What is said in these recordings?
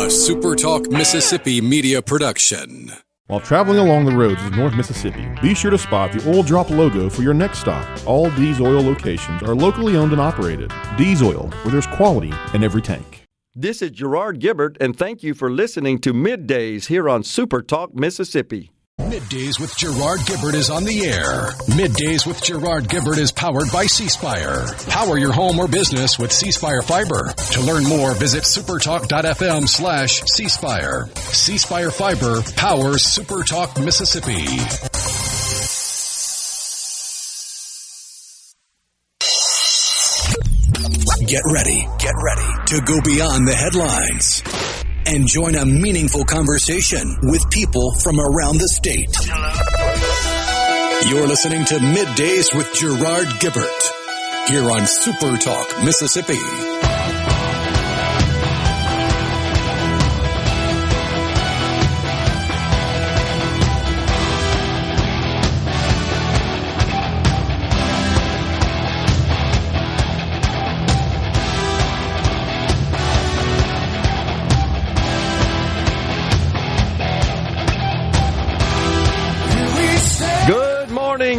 SuperTalk Mississippi Media production. While traveling along the roads of North Mississippi, be sure to spot the Oil Drop logo for your next stop. All Dee's Oil locations are locally owned and operated. Dee's Oil, where there's quality in every tank. This is Gerard Gibert, and thank you for listening to MidDays here on SuperTalk Mississippi. MidDays with Gerard Gibert is on the air. MidDays with Gerard Gibert is powered by C-Spire. Power your home or business with C-Spire Fiber. To learn more, visit supertalk.fm/C-Spire. C-Spire Fiber powers SuperTalk Mississippi. Get ready to go beyond the headlines and join a meaningful conversation with people from around the state. You're listening to MidDays with Gerard Gibert here on SuperTalk Mississippi.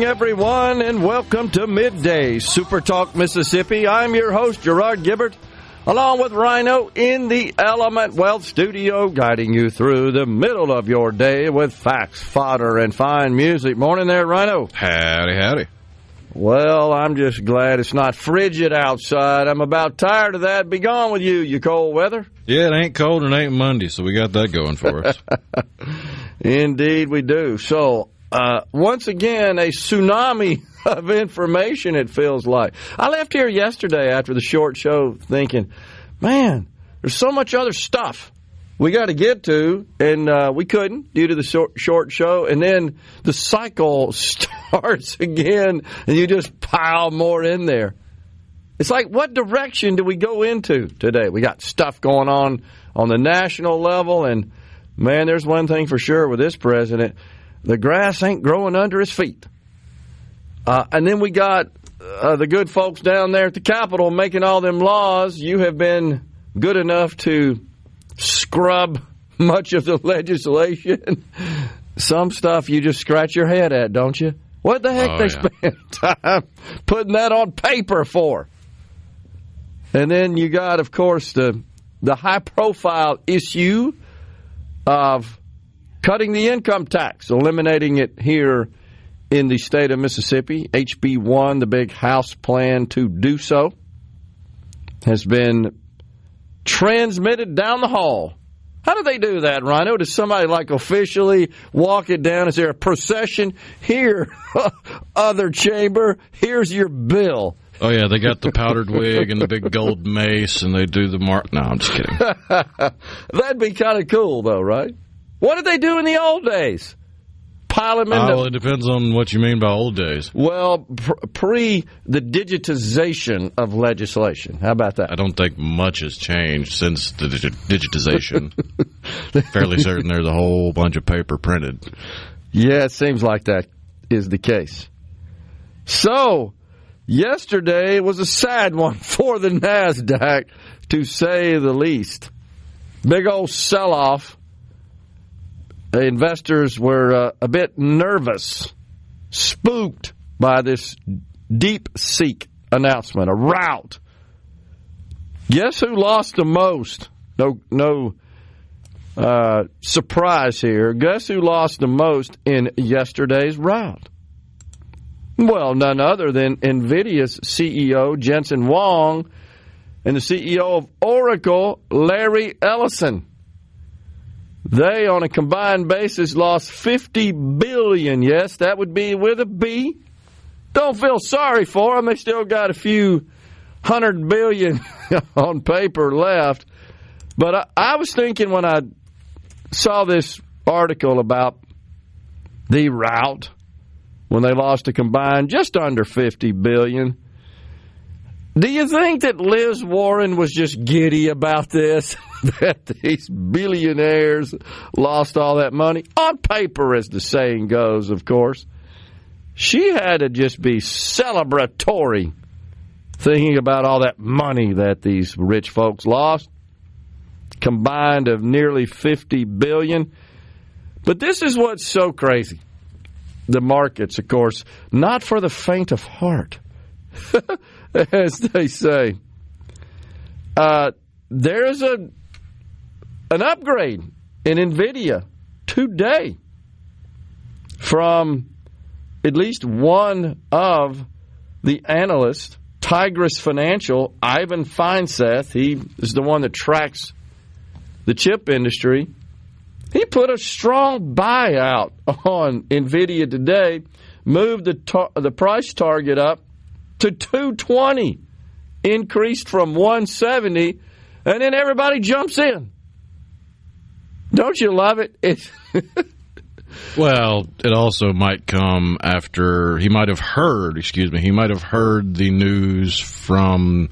Everyone, and welcome to MidDays, SuperTalk Mississippi. I'm your host, Gerard Gibert, along with Rhino in the Element Wealth Studio, guiding you through the middle of your day with facts, fodder, and fine music. Morning there, Rhino. Howdy, howdy. Well, I'm just glad it's not frigid outside. I'm about tired of that. Be gone with you cold weather. Yeah, it ain't cold and it ain't Monday, so we got that going for us. Indeed we do. So, once again, a tsunami of information, it feels like. I left here yesterday after the short show thinking, man, there's so much other stuff we got to get to, and we couldn't due to the short show. And then the cycle starts again, and you just pile more in there. It's like, what direction do we go into today? We got stuff going on the national level, and, man, there's one thing for sure with this president. The grass ain't growing under his feet. And then we got the good folks down there at the Capitol making all them laws. You have been good enough to scrub much of the legislation. Some stuff you just scratch your head at, don't you? What the heck spend time putting that on paper for? And then you got, of course, the high-profile issue of cutting the income tax, eliminating it here in the state of Mississippi. HB 1, the big House plan to do so, has been transmitted down the hall. How do they do that, Rhino? Does somebody like officially walk it down? Is there a procession? Here, other chamber, here's your bill. Oh, yeah, they got the powdered wig and the big gold mace, and they do the mark. No, I'm just kidding. That'd be kind of cool, though, right? What did they do in the old days? Pile them into... Well, it depends on what you mean by old days. Well, pre the digitization of legislation. How about that? I don't think much has changed since the digitization. Fairly certain there's a whole bunch of paper printed. Yeah, it seems like that is the case. So, yesterday was a sad one for the NASDAQ, to say the least. Big old sell-off. Investors were a bit nervous, spooked by this DeepSeek announcement, a rout. Guess who lost the most? No surprise here. Guess who lost the most in yesterday's rout? Well, none other than NVIDIA's CEO, Jensen Huang, and the CEO of Oracle, Larry Ellison. They, on a combined basis, lost $50 billion. Yes, that would be with a B. Don't feel sorry for them. They still got a few $100 billion on paper left. But I was thinking when I saw this article about the rout, when they lost a combined just under $50 billion, do you think that Liz Warren was just giddy about this? That these billionaires lost all that money? On paper, as the saying goes, of course. She had to just be celebratory, thinking about all that money that these rich folks lost. combined of nearly $50 billion. But this is what's so crazy. The markets, of course, not for the faint of heart, as they say. There's an upgrade in NVIDIA today from at least one of the analysts, Tigris Financial, Ivan Feinseth. He is the one that tracks the chip industry. He put a strong buyout on NVIDIA today, moved the price target up to $220, increased from $170, and then everybody jumps in. Don't you love it? Well, it also might come after he might have heard the news from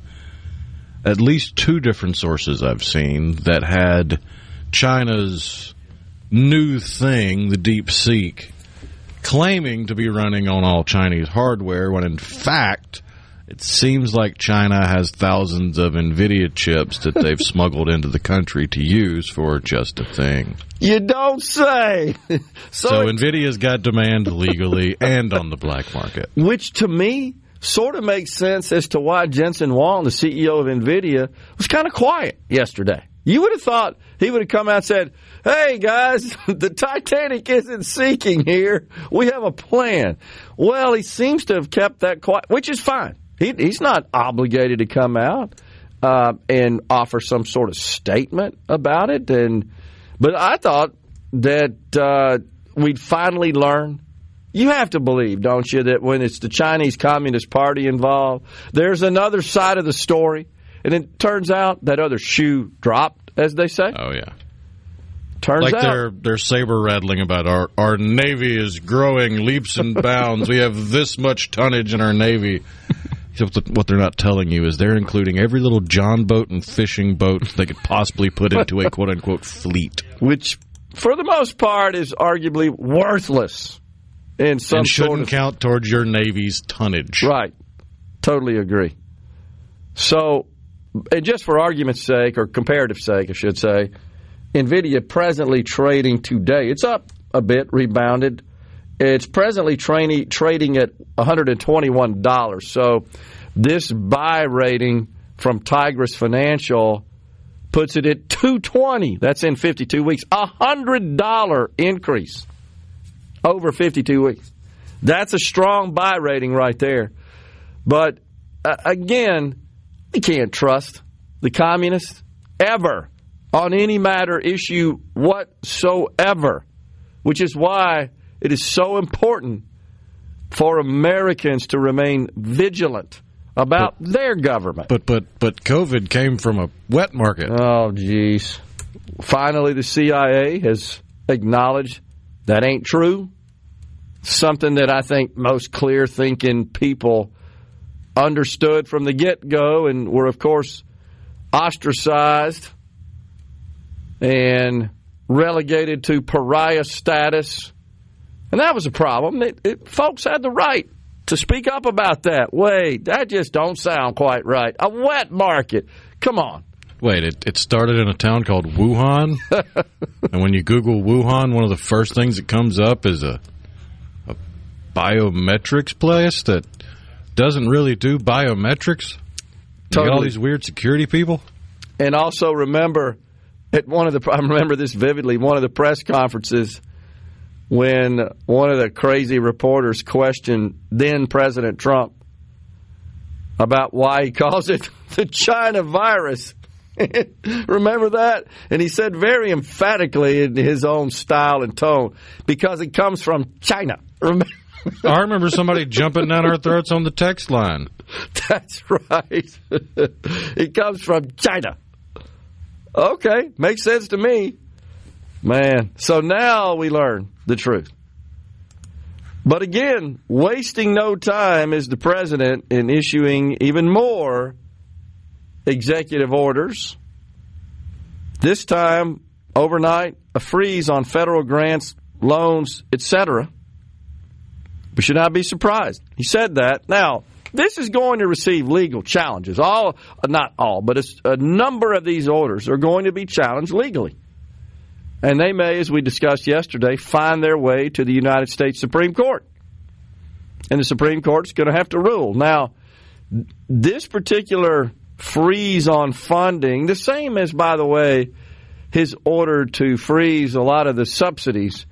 at least two different sources I've seen that had China's new thing, the DeepSeek, claiming to be running on all Chinese hardware, when in fact it seems like China has thousands of NVIDIA chips that they've smuggled into the country to use for just a thing. You don't say. So NVIDIA's got demand legally and on the black market. Which to me sort of makes sense as to why Jensen Huang, the CEO of NVIDIA, was kind of quiet yesterday. You would have thought he would have come out and said, hey, guys, the Titanic isn't sinking here. We have a plan. Well, he seems to have kept that quiet, which is fine. He's not obligated to come out and offer some sort of statement about it. But I thought that we'd finally learn. You have to believe, don't you, that when it's the Chinese Communist Party involved, there's another side of the story. And it turns out that other shoe dropped, as they say. Oh, yeah. Turns out they're saber rattling about our Navy is growing leaps and bounds. We have this much tonnage in our Navy. What they're not telling you is they're including every little John boat and fishing boat they could possibly put into a quote-unquote fleet. Which, for the most part, is arguably worthless in some and shouldn't count towards your Navy's tonnage. Right. Totally agree. So, and just for argument's sake, or comparative sake, I should say, NVIDIA presently trading today, it's up a bit, rebounded. It's presently trading at $121. So this buy rating from Tigris Financial puts it at $220. That's in 52 weeks. $100 increase over 52 weeks. That's a strong buy rating right there. But again, you can't trust the communists ever on any matter, issue whatsoever, which is why it is so important for Americans to remain vigilant about their government. But COVID came from a wet market. Oh, geez. Finally, the CIA has acknowledged that ain't true. Something that I think most clear-thinking people understood from the get-go and were, of course, ostracized and relegated to pariah status. And that was a problem. Folks had the right to speak up about that. Wait, that just don't sound quite right. A wet market. Come on. Wait, it started in a town called Wuhan? And when you Google Wuhan, one of the first things that comes up is a biometrics place that doesn't really do biometrics? You got all these weird security people? And also remember, I remember this vividly, one of the press conferences when one of the crazy reporters questioned then President Trump about why he calls it the China virus. Remember that? And he said very emphatically in his own style and tone, because it comes from China. I remember somebody jumping down our throats on the text line. That's right. It comes from China. Okay, makes sense to me. Man, so now we learn the truth. But again, wasting no time is the president in issuing even more executive orders. This time, overnight, a freeze on federal grants, loans, etc. We should not be surprised. He said that. Now, this is going to receive legal challenges. Not all, but a number of these orders are going to be challenged legally. And they may, as we discussed yesterday, find their way to the United States Supreme Court. And the Supreme Court's going to have to rule. Now, this particular freeze on funding, the same as, by the way, his order to freeze a lot of the subsidies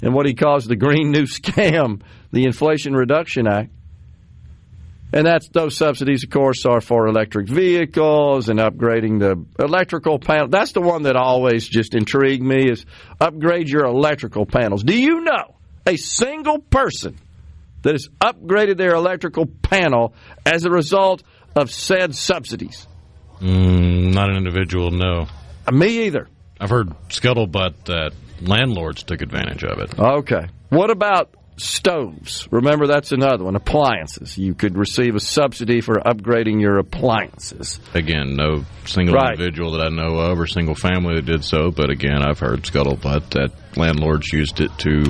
in what he calls the Green New Scam, the Inflation Reduction Act. And those subsidies, of course, are for electric vehicles and upgrading the electrical panel. That's the one that always just intrigued me, is upgrade your electrical panels. Do you know a single person that has upgraded their electrical panel as a result of said subsidies? Not an individual, no. Me either. I've heard scuttlebutt that landlords took advantage of it. Okay. What about stoves? Remember, that's another one. Appliances. You could receive a subsidy for upgrading your appliances. Again, no single individual that I know of or single family that did so, but again, I've heard scuttlebutt that landlords used it to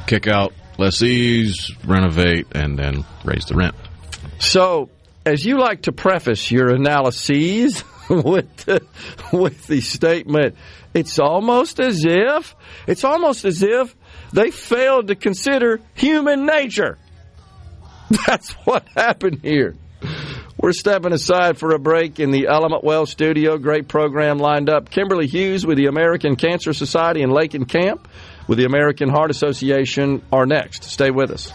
kick out lessees, renovate, and then raise the rent. So, as you like to preface your analyses with the statement, it's almost as if they failed to consider human nature. That's what happened here. We're stepping aside for a break in the Element Well studio. Great program lined up. Kimberly Hughes with the American Cancer Society in Lake and Camp with the American Heart Association are next. Stay with us.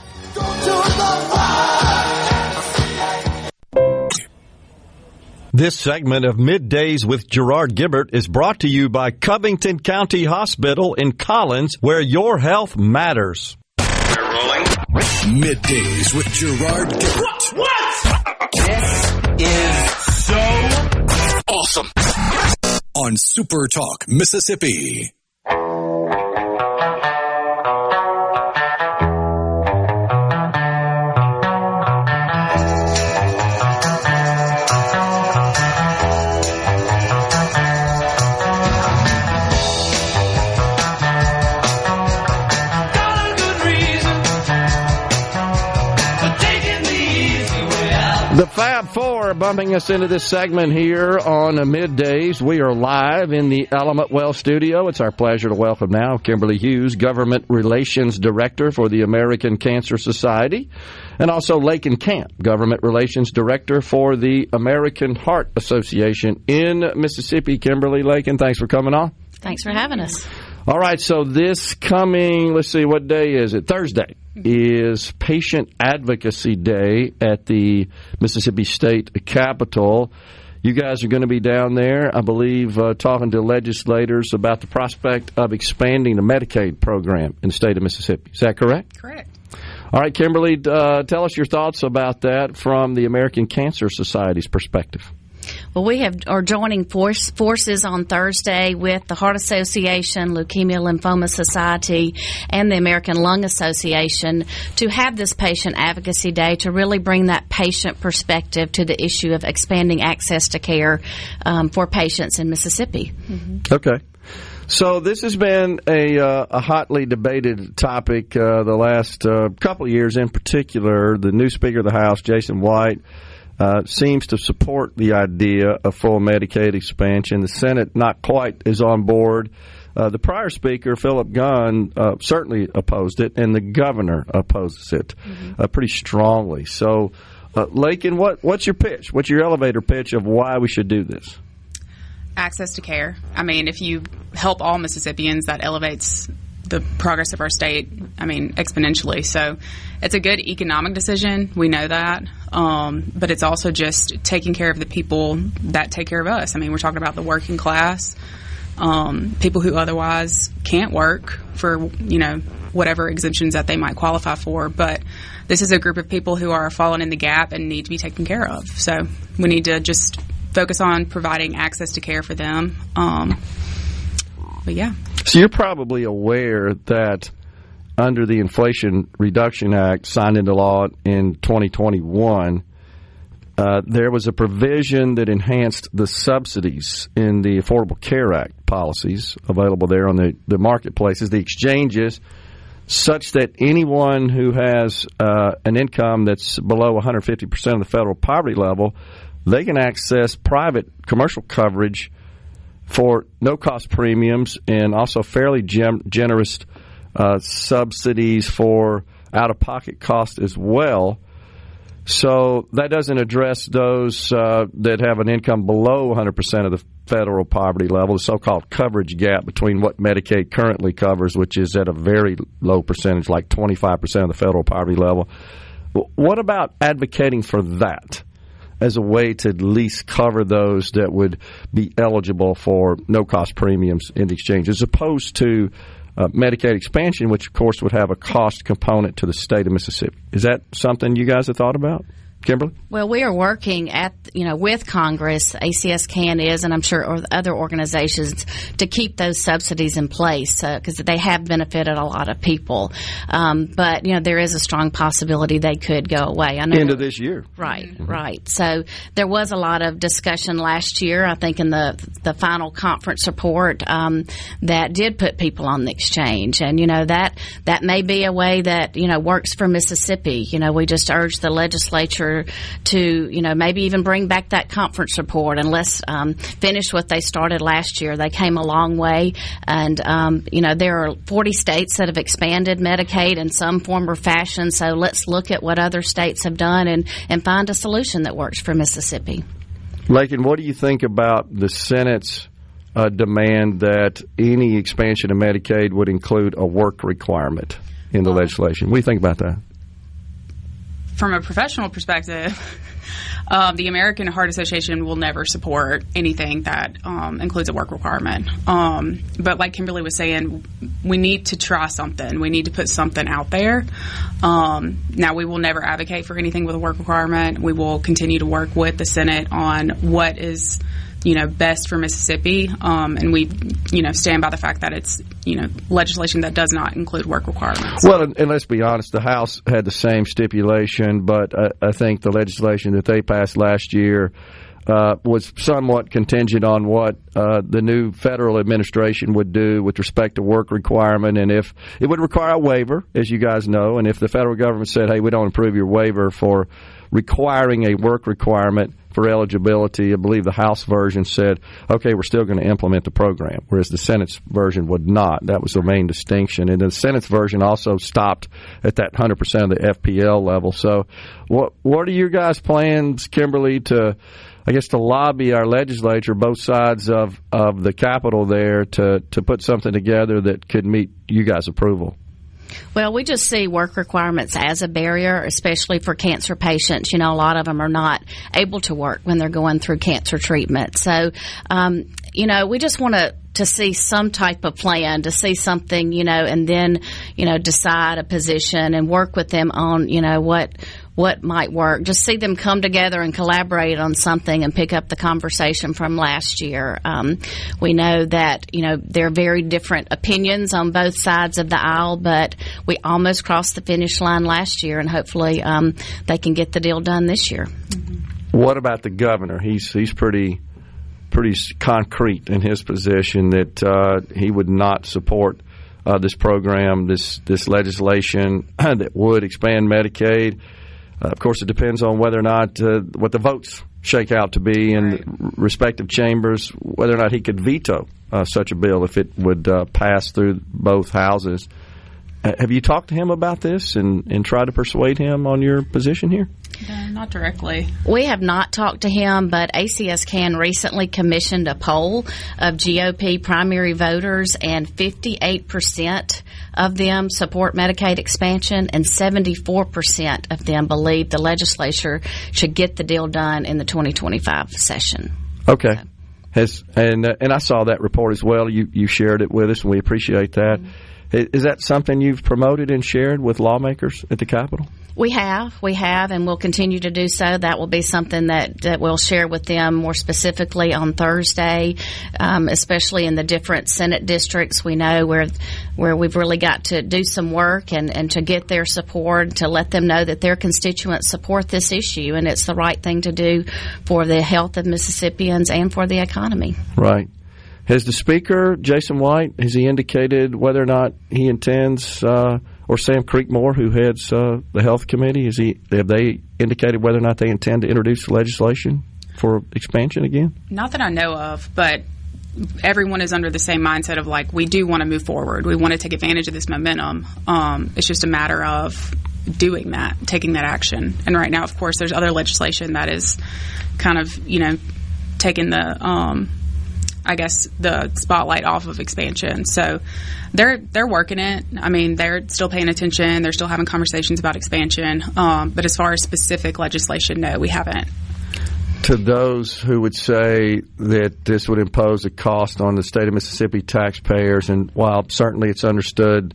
This segment of Middays with Gerard Gibert is brought to you by Covington County Hospital in Collins, where your health matters. We're rolling. Middays with Gerard Gibert. What? This is so Awesome. On SuperTalk Mississippi. The Fab Four bumping us into this segment here on Middays. We are live in the Element Well studio. It's our pleasure to welcome now Kimberly Hughes, Government Relations Director for the American Cancer Society, and also Lake and Camp, Government Relations Director for the American Heart Association in Mississippi. Kimberly, Lakin, thanks for coming on. Thanks for having us. All right, so this coming, let's see, what day is it? Thursday is Patient Advocacy Day at the Mississippi State Capitol. You guys are going to be down there, I believe, talking to legislators about the prospect of expanding the Medicaid program in the state of Mississippi. Is that correct? Correct. All right, Kimberly, tell us your thoughts about that from the American Cancer Society's perspective. Well, we are joining forces on Thursday with the Heart Association, Leukemia Lymphoma Society, and the American Lung Association to have this Patient Advocacy Day to really bring that patient perspective to the issue of expanding access to care for patients in Mississippi. Mm-hmm. Okay. So this has been a hotly debated topic the last couple of years. In particular, the new Speaker of the House, Jason White, seems to support the idea of full Medicaid expansion. The Senate not quite is on board. The prior Speaker, Philip Gunn, certainly opposed it, and the governor opposes it pretty strongly. So, Lakin, what's your pitch? What's your elevator pitch of why we should do this? Access to care. I mean, if you help all Mississippians, that elevates the progress of our state, exponentially. So it's a good economic decision. We know that. But it's also just taking care of the people that take care of us. I mean, we're talking about the working class, people who otherwise can't work for, whatever exemptions that they might qualify for. But this is a group of people who are falling in the gap and need to be taken care of. So we need to just focus on providing access to care for them. But yeah. So you're probably aware that under the Inflation Reduction Act signed into law in 2021, there was a provision that enhanced the subsidies in the Affordable Care Act policies available there on the marketplaces, the exchanges such that anyone who has an income that's below 150% of the federal poverty level, they can access private commercial coverage for no-cost premiums and also fairly generous subsidies for out-of-pocket costs as well. So that doesn't address those that have an income below 100% of the federal poverty level, the so-called coverage gap between what Medicaid currently covers, which is at a very low percentage, like 25% of the federal poverty level. What about advocating for that as a way to at least cover those that would be eligible for no-cost premiums in the exchange, as opposed to Medicaid expansion, which, of course, would have a cost component to the state of Mississippi? Is that something you guys have thought about? Kimberly? Well, we are working with Congress, ACS CAN is, and I'm sure other organizations, to keep those subsidies in place because they have benefited a lot of people. But, there is a strong possibility they could go away. I know end of this year. Right, right. So there was a lot of discussion last year, I think, in the final conference report that did put people on the exchange. And, that may be a way that, works for Mississippi. We just urge the legislature to, maybe even bring back that conference report and let's finish what they started last year. They came a long way, and, there are 40 states that have expanded Medicaid in some form or fashion, so let's look at what other states have done and find a solution that works for Mississippi. Lakin, what do you think about the Senate's demand that any expansion of Medicaid would include a work requirement in the legislation? What do you think about that? From a professional perspective, the American Heart Association will never support anything that includes a work requirement. But like Kimberly was saying, we need to try something. We need to put something out there. Now, we will never advocate for anything with a work requirement. We will continue to work with the Senate on what is best for Mississippi, and we, stand by the fact that it's, legislation that does not include work requirements. Well, and let's be honest, the House had the same stipulation, but I think the legislation that they passed last year was somewhat contingent on what the new federal administration would do with respect to work requirement, and if it would require a waiver, as you guys know, and if the federal government said, hey, we don't approve your waiver for requiring a work requirement for eligibility, I believe the House version said, okay, we're still going to implement the program, whereas the Senate's version would not. That was the main distinction. And the Senate's version also stopped at that 100% of the FPL level. So what are your guys' plans, Kimberly, to lobby our legislature, both sides of the Capitol there, to put something together that could meet you guys' approval? Well, we just see work requirements as a barrier, especially for cancer patients. A lot of them are not able to work when they're going through cancer treatment. So, we just want to see some type of plan, to see something, and then, decide a position and work with them on, what might work. Just see them come together and collaborate on something and pick up the conversation from last year. We know that, there are very different opinions on both sides of the aisle, but we almost crossed the finish line last year, and hopefully they can get the deal done this year. Mm-hmm. What about the governor? He's pretty concrete in his position that he would not support this program, this legislation that would expand Medicaid. Of course, it depends on whether or not what the votes shake out to be in respective chambers, whether or not he could veto such a bill if it would pass through both houses. Have you talked to him about this and tried to persuade him on your position here? Not directly. We have not talked to him, but ACS CAN recently commissioned a poll of GOP primary voters, and 58% of them support Medicaid expansion, and 74% of them believe the legislature should get the deal done in the 2025 session. Okay. And I saw that report as well. You shared it with us, and we appreciate that. Mm-hmm. Is that something you've promoted and shared with lawmakers at the Capitol? We have, and we'll continue to do so. That will be something that we'll share with them more specifically on Thursday, especially in the different Senate districts. We know where we've really got to do some work and to get their support, to let them know that their constituents support this issue, and it's the right thing to do for the health of Mississippians and for the economy. Right. Has the Speaker, Jason White, has he indicated whether or not he intends or Sam Creekmore, who heads the health committee? Have they indicated whether or not they intend to introduce legislation for expansion again? Not that I know of, but everyone is under the same mindset of like, we do want to move forward. We want to take advantage of this momentum. It's just a matter of doing that, taking that action. And right now, of course, there's other legislation that is kind of, taking the, I guess, the spotlight off of expansion. So they're working it. I mean, they're still paying attention. They're still having conversations about expansion. But as far as specific legislation, no, we haven't. To those who would say that this would impose a cost on the state of Mississippi taxpayers, and while certainly it's understood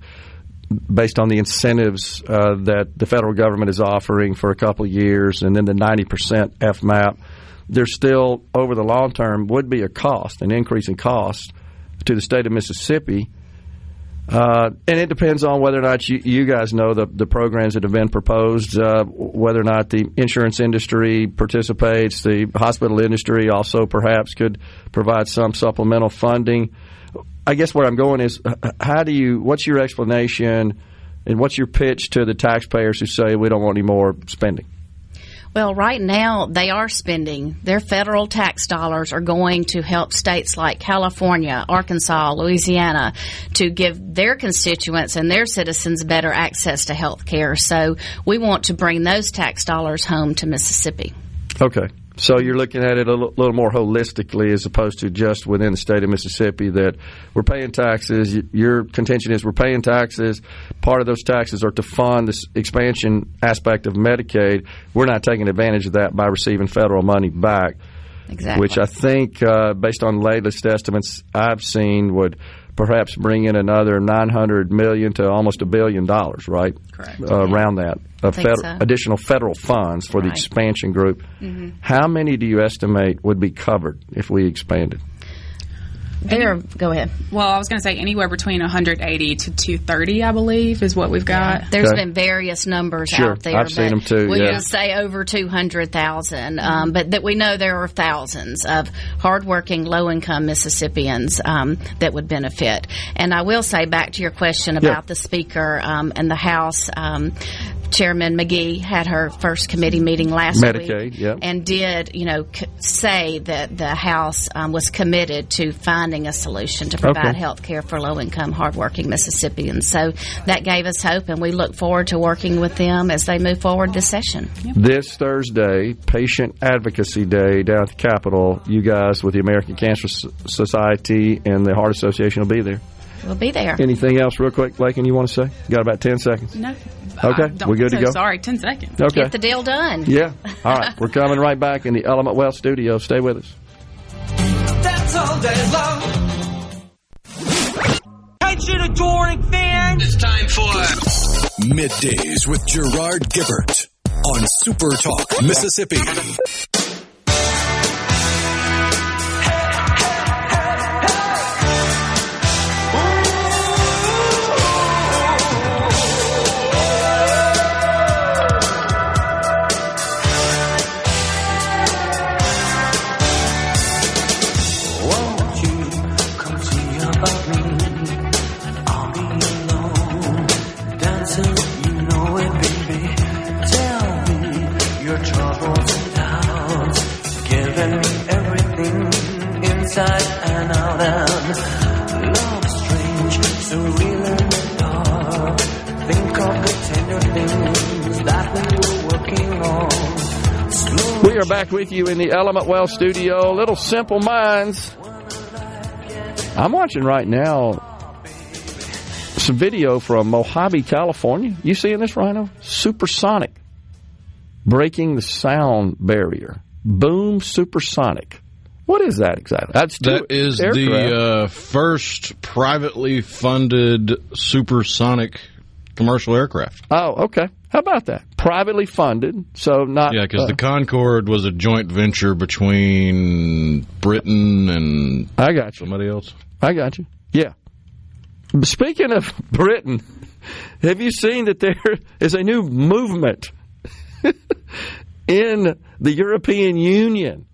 based on the incentives that the federal government is offering for a couple of years and then the 90% FMAP, there still, over the long term, would be a cost, an increase in cost to the state of Mississippi. And it depends on whether or not you guys know the programs that have been proposed, whether or not the insurance industry participates, the hospital industry also perhaps could provide some supplemental funding. I guess where I'm going is, what's your explanation and what's your pitch to the taxpayers who say we don't want any more spending? Well, right now they are spending. Their federal tax dollars are going to help states like California, Arkansas, Louisiana to give their constituents and their citizens better access to health care. So we want to bring those tax dollars home to Mississippi. Okay. So you're looking at it a little more holistically as opposed to just within the state of Mississippi, that we're paying taxes. Your contention is we're paying taxes. Part of those taxes are to fund this expansion aspect of Medicaid. We're not taking advantage of that by receiving federal money back. Exactly. Which I think, based on latest estimates I've seen, would perhaps bring in another $900 million to almost $1 billion, right? Correct. Around that. Additional federal funds for the expansion group. Mm-hmm. How many do you estimate would be covered if we expanded? Go ahead. Well, I was going to say anywhere between 180 to 230, I believe, is what we've got. Yeah. There's been various numbers out there. I've seen them too. We're going to say over 200,000, but that we know there are thousands of hardworking, low-income Mississippians that would benefit. And I will say, back to your question about the Speaker and the House, Chairman McGee had her first committee meeting last week and did, say that the House was committed to finding a solution to provide health care for low-income, hardworking Mississippians. So that gave us hope, and we look forward to working with them as they move forward this session. Yep. This Thursday, Patient Advocacy Day down at the Capitol, you guys with the American Cancer Society and the Heart Association will be there. We'll be there. Anything else real quick, Lakin, you want to say? You got about 10 seconds. No. Okay, we're good to go? Sorry, 10 seconds. Okay. Get the deal done. Yeah. All right, we're coming right back in the Element Wealth studio. Stay with us. That's all day long. Attention, adoring fans. It's time for Middays with Gerard Gibert on SuperTalk Mississippi. And out and love strange, surreal and dark. Think of the tender things that we were working on. We are back with you in the Element Wealth studio. Little Simple Minds. I'm watching right now some video from Mojave, California. You seeing this, Rhino? Supersonic. Breaking the sound barrier. Boom Supersonic. What is that exactly? That is the first privately funded supersonic commercial aircraft. Oh, okay. How about that? Privately funded, so not... Yeah, because the Concorde was a joint venture between Britain and I got you. Somebody else. I got you. Yeah. Speaking of Britain, have you seen that there is a new movement in the European Union?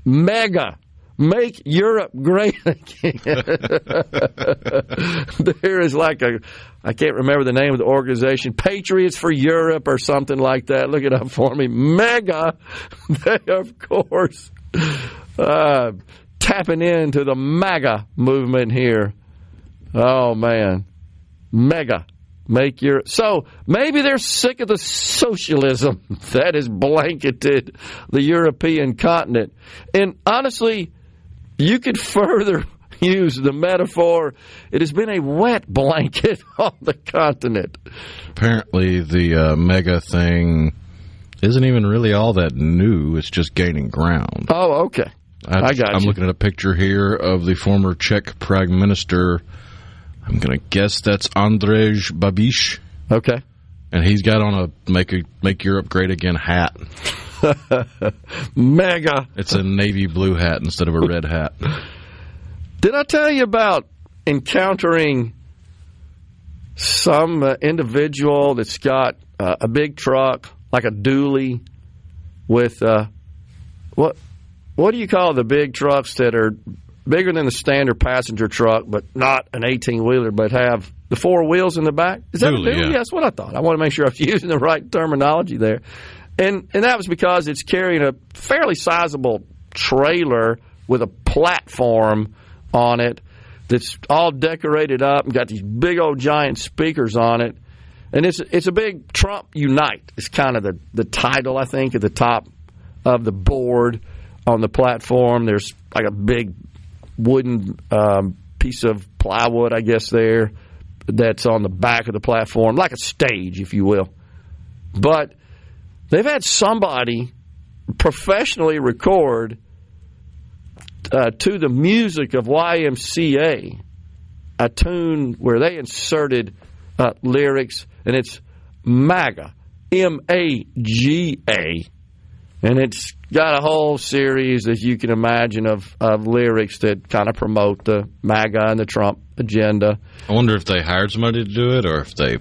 Mega Make Europe great again. There is like I can't remember the name of the organization, Patriots for Europe or something like that. Look it up for me. Mega. They, of course, tapping into the MAGA movement here. Oh, man. Mega. Make Europe. So maybe they're sick of the socialism that has blanketed the European continent. And honestly, you could further use the metaphor. It has been a wet blanket on the continent. Apparently, the mega thing isn't even really all that new. It's just gaining ground. Oh, okay. I got you. I'm looking at a picture here of the former Czech Prime Minister. I'm going to guess that's Andrej Babiš. Okay. And he's got on a Make Europe Great Again hat. Mega. It's a navy blue hat instead of a red hat. Did I tell you about encountering some individual that's got a big truck, like a dually, with what do you call the big trucks that are bigger than the standard passenger truck, but not an 18-wheeler, but have the four wheels in the back? Is that dually, a dually? yeah. That's what I thought. I want to make sure I was using the right terminology there. And that was because it's carrying a fairly sizable trailer with a platform on it that's all decorated up and got these big old giant speakers on it. And it's a big Trump Unite. It's kind of the title, I think, at the top of the board on the platform. There's like a big wooden piece of plywood, I guess, there that's on the back of the platform, like a stage, if you will. But they've had somebody professionally record to the music of YMCA a tune where they inserted lyrics, and it's MAGA, M-A-G-A, and it's got a whole series, as you can imagine, of lyrics that kind of promote the MAGA and the Trump agenda. I wonder if they hired somebody to do it or if they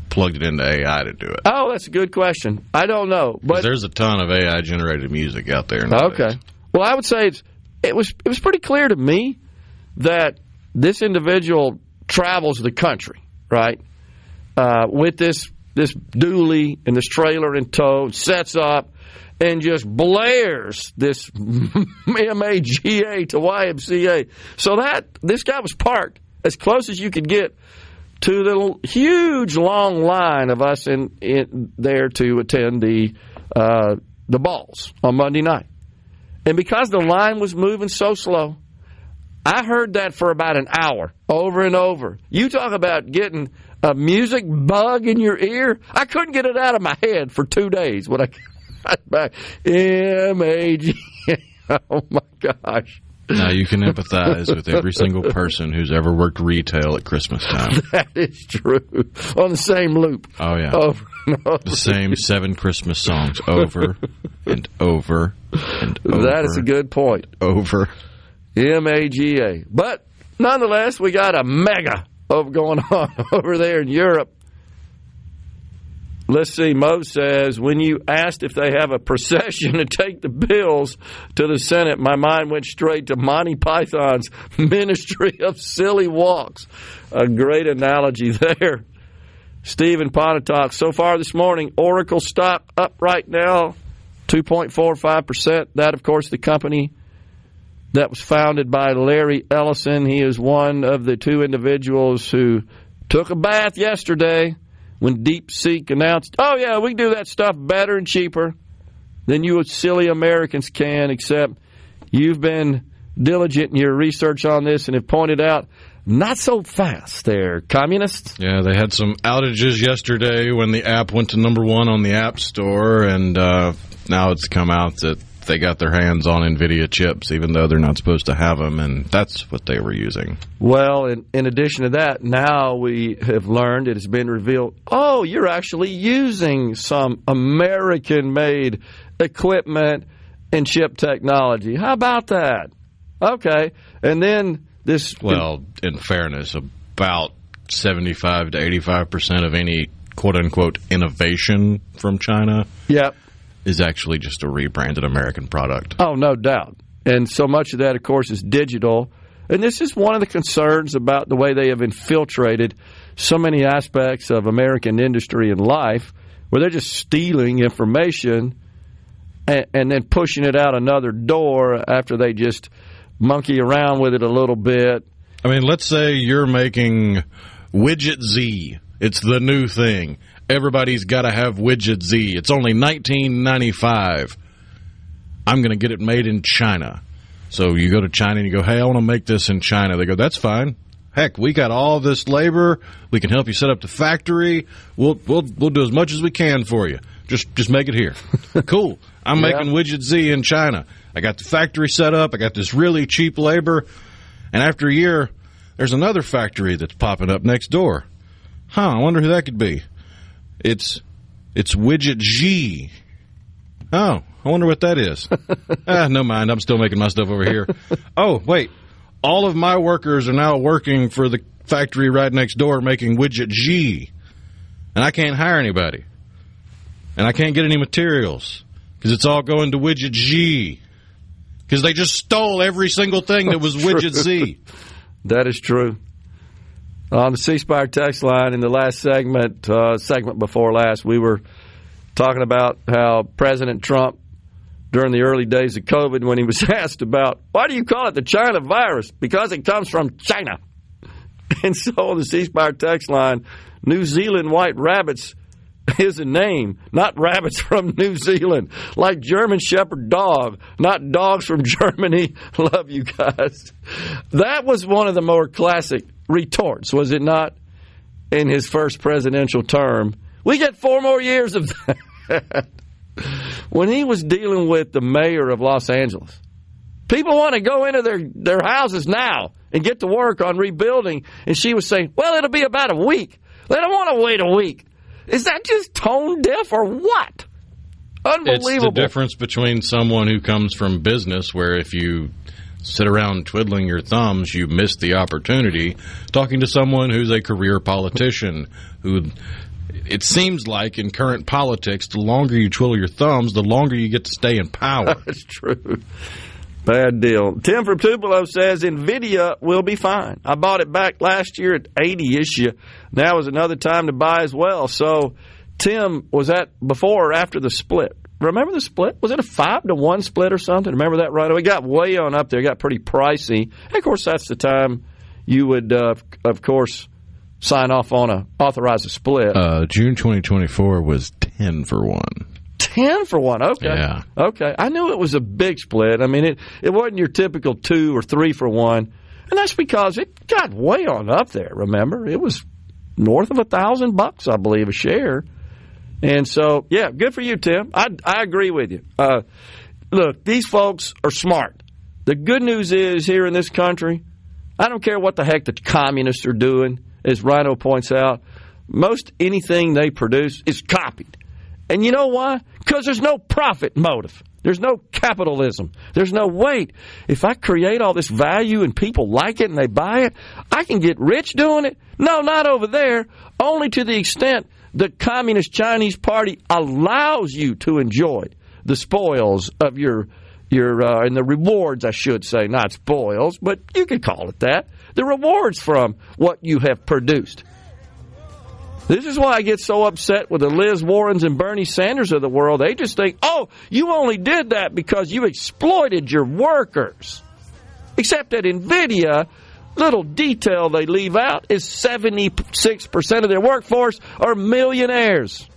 plugged it into AI to do it. Oh, that's a good question. I don't know. But there's a ton of AI-generated music out there nowadays. Okay. Well, I would say it was pretty clear to me that this individual travels the country, right, with this dually and this trailer in tow, sets up, and just blares this MAGA to YMCA. So this guy was parked as close as you could get to the huge long line of us in there to attend the balls on Monday night. And because the line was moving so slow, I heard that for about an hour, over and over. You talk about getting a music bug in your ear. I couldn't get it out of my head for 2 days when I got back. MAGA. Oh, my gosh. Now you can empathize with every single person who's ever worked retail at Christmas time. That is true. On the same loop. Oh, yeah. Over and over. The same 7 Christmas songs over and over and over. That is a good point. Over. MAGA. But nonetheless, we got a mega going on over there in Europe. Let's see, Mo says, when you asked if they have a procession to take the bills to the Senate, my mind went straight to Monty Python's Ministry of Silly Walks. A great analogy there. Stephen Pontotoc, so far this morning, Oracle stock up right now, 2.45%. That, of course, the company that was founded by Larry Ellison. He is one of the two individuals who took a bath yesterday when DeepSeek announced, oh, yeah, we can do that stuff better and cheaper than you silly Americans can, except you've been diligent in your research on this and have pointed out, not so fast there, communists. Yeah, they had some outages yesterday when the app went to number 1 on the App Store, and now it's come out that they got their hands on NVIDIA chips, even though they're not supposed to have them, and that's what they were using. Well, in addition to that, now we have learned, it has been revealed, oh, you're actually using some American-made equipment and chip technology. How about that? Okay. And then this... Well, in fairness, about 75 to 85% of any quote-unquote innovation from China... Yep. is actually just a rebranded American product. Oh, no doubt. And so much of that, of course, is digital. And this is one of the concerns about the way they have infiltrated so many aspects of American industry and life, where they're just stealing information and then pushing it out another door after they just monkey around with it a little bit. I mean, let's say you're making Widget Z. It's the new thing. Everybody's got to have Widget Z. It's only $19.95. I'm going to get it made in China. So you go to China and you go, hey, I want to make this in China. They go, that's fine. Heck, we got all this labor. We can help you set up the factory. We'll do as much as we can for you. Just make it here. Cool. I'm making Widget Z in China. I got the factory set up. I got this really cheap labor. And after a year, there's another factory that's popping up next door. I wonder who that could be. It's Widget G. Oh, I wonder what that is. No mind. I'm still making my stuff over here. Oh, wait. All of my workers are now working for the factory right next door making Widget G. And I can't hire anybody. And I can't get any materials because it's all going to Widget G. Because they just stole every single thing that was Widget Z. That is true. On the C Spire text line in the last segment before last, we were talking about how President Trump, during the early days of COVID, when he was asked about, why do you call it the China virus? Because it comes from China. And so on the C Spire text line, New Zealand white rabbits is a name, not rabbits from New Zealand, like German Shepherd dog, not dogs from Germany. Love you guys. That was one of the more classic retorts, was it not, in his first presidential term? We get 4 more years of that. When he was dealing with the mayor of Los Angeles, people want to go into their houses now and get to work on rebuilding, and she was saying, well, it'll be about a week. They don't want to wait a week. Is that just tone deaf or what? Unbelievable. It's the difference between someone who comes from business, where if you sit around twiddling your thumbs, you miss the opportunity, talking to someone who's a career politician who, it seems like in current politics, the longer you twiddle your thumbs, the longer you get to stay in power. That's true. Bad deal. Tim from Tupelo says NVIDIA will be fine. I bought it back last year at 80-ish. Now is another time to buy as well. So, Tim, was that before or after the split? Remember the split? Was it a 5-to-1 split or something? Remember that right away? It got way on up there. It got pretty pricey. And of course, that's the time you would, of course, sign off on authorize a split. June 2024 was 10-for-1. 10-for-1. Okay. Yeah. Okay. I knew it was a big split. I mean, it wasn't your typical 2 or 3-for-1. And that's because it got way on up there, remember? It was north of $1,000, I believe, a share. And so, yeah, good for you, Tim. I agree with you. Look, these folks are smart. The good news is here in this country, I don't care what the heck the communists are doing, as Rhino points out. Most anything they produce is copied. And you know why? Because there's no profit motive. There's no capitalism. There's no, wait, if I create all this value and people like it and they buy it, I can get rich doing it? No, not over there. Only to the extent the Communist Chinese Party allows you to enjoy the spoils of your and the rewards, I should say, not spoils, but you could call it that. The rewards from what you have produced. This is why I get so upset with the Liz Warrens and Bernie Sanders of the world. They just think, oh, you only did that because you exploited your workers. Except that NVIDIA, little detail they leave out, is 76% of their workforce are millionaires.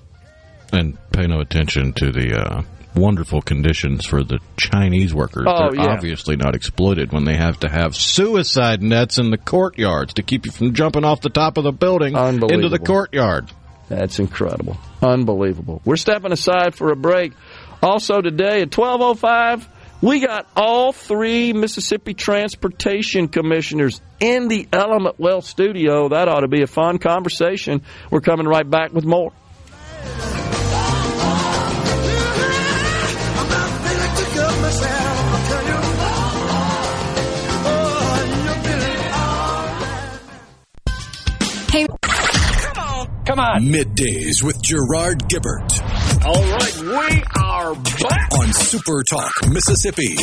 And pay no attention to the wonderful conditions for the Chinese workers. They're obviously not exploited when they have to have suicide nets in the courtyards to keep you from jumping off the top of the building into the courtyard. That's incredible. Unbelievable. We're stepping aside for a break. Also today at 12:05, we got all 3 Mississippi Transportation Commissioners in the Element Wealth studio. That ought to be a fun conversation. We're coming right back with more. Come on. Middays with Gerard Gibert. All right, we are back On SuperTalk Mississippi.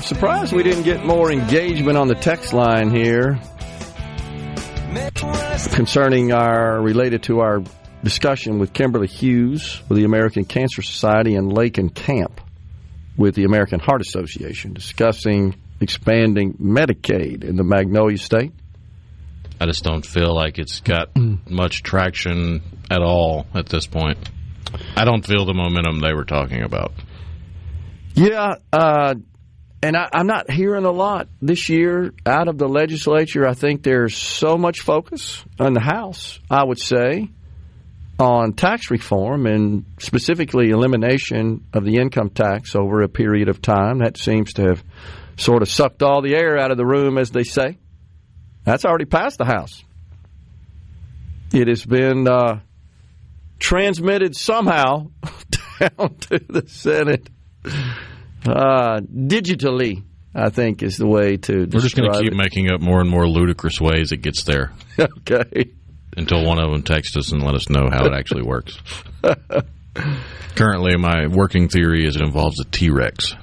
surprised we didn't get more engagement on the text line here related to our discussion with Kimberly Hughes with the American Cancer Society and Lakin Camp with the American Heart Association discussing expanding Medicaid in the Magnolia State. I just don't feel like it's got much traction at all at this point. I don't feel the momentum they were talking about. Yeah, and I'm not hearing a lot this year out of the legislature. I think there's so much focus on the House, I would say, on tax reform and specifically elimination of the income tax over a period of time. That seems to have sort of sucked all the air out of the room, as they say. That's already passed the House. It has been transmitted somehow down to the Senate digitally, I think, is the way to describe it. We're just going to keep making up more and more ludicrous ways it gets there. Okay. Until one of them texts us and let us know how it actually works. Currently, my working theory is it involves a T-Rex.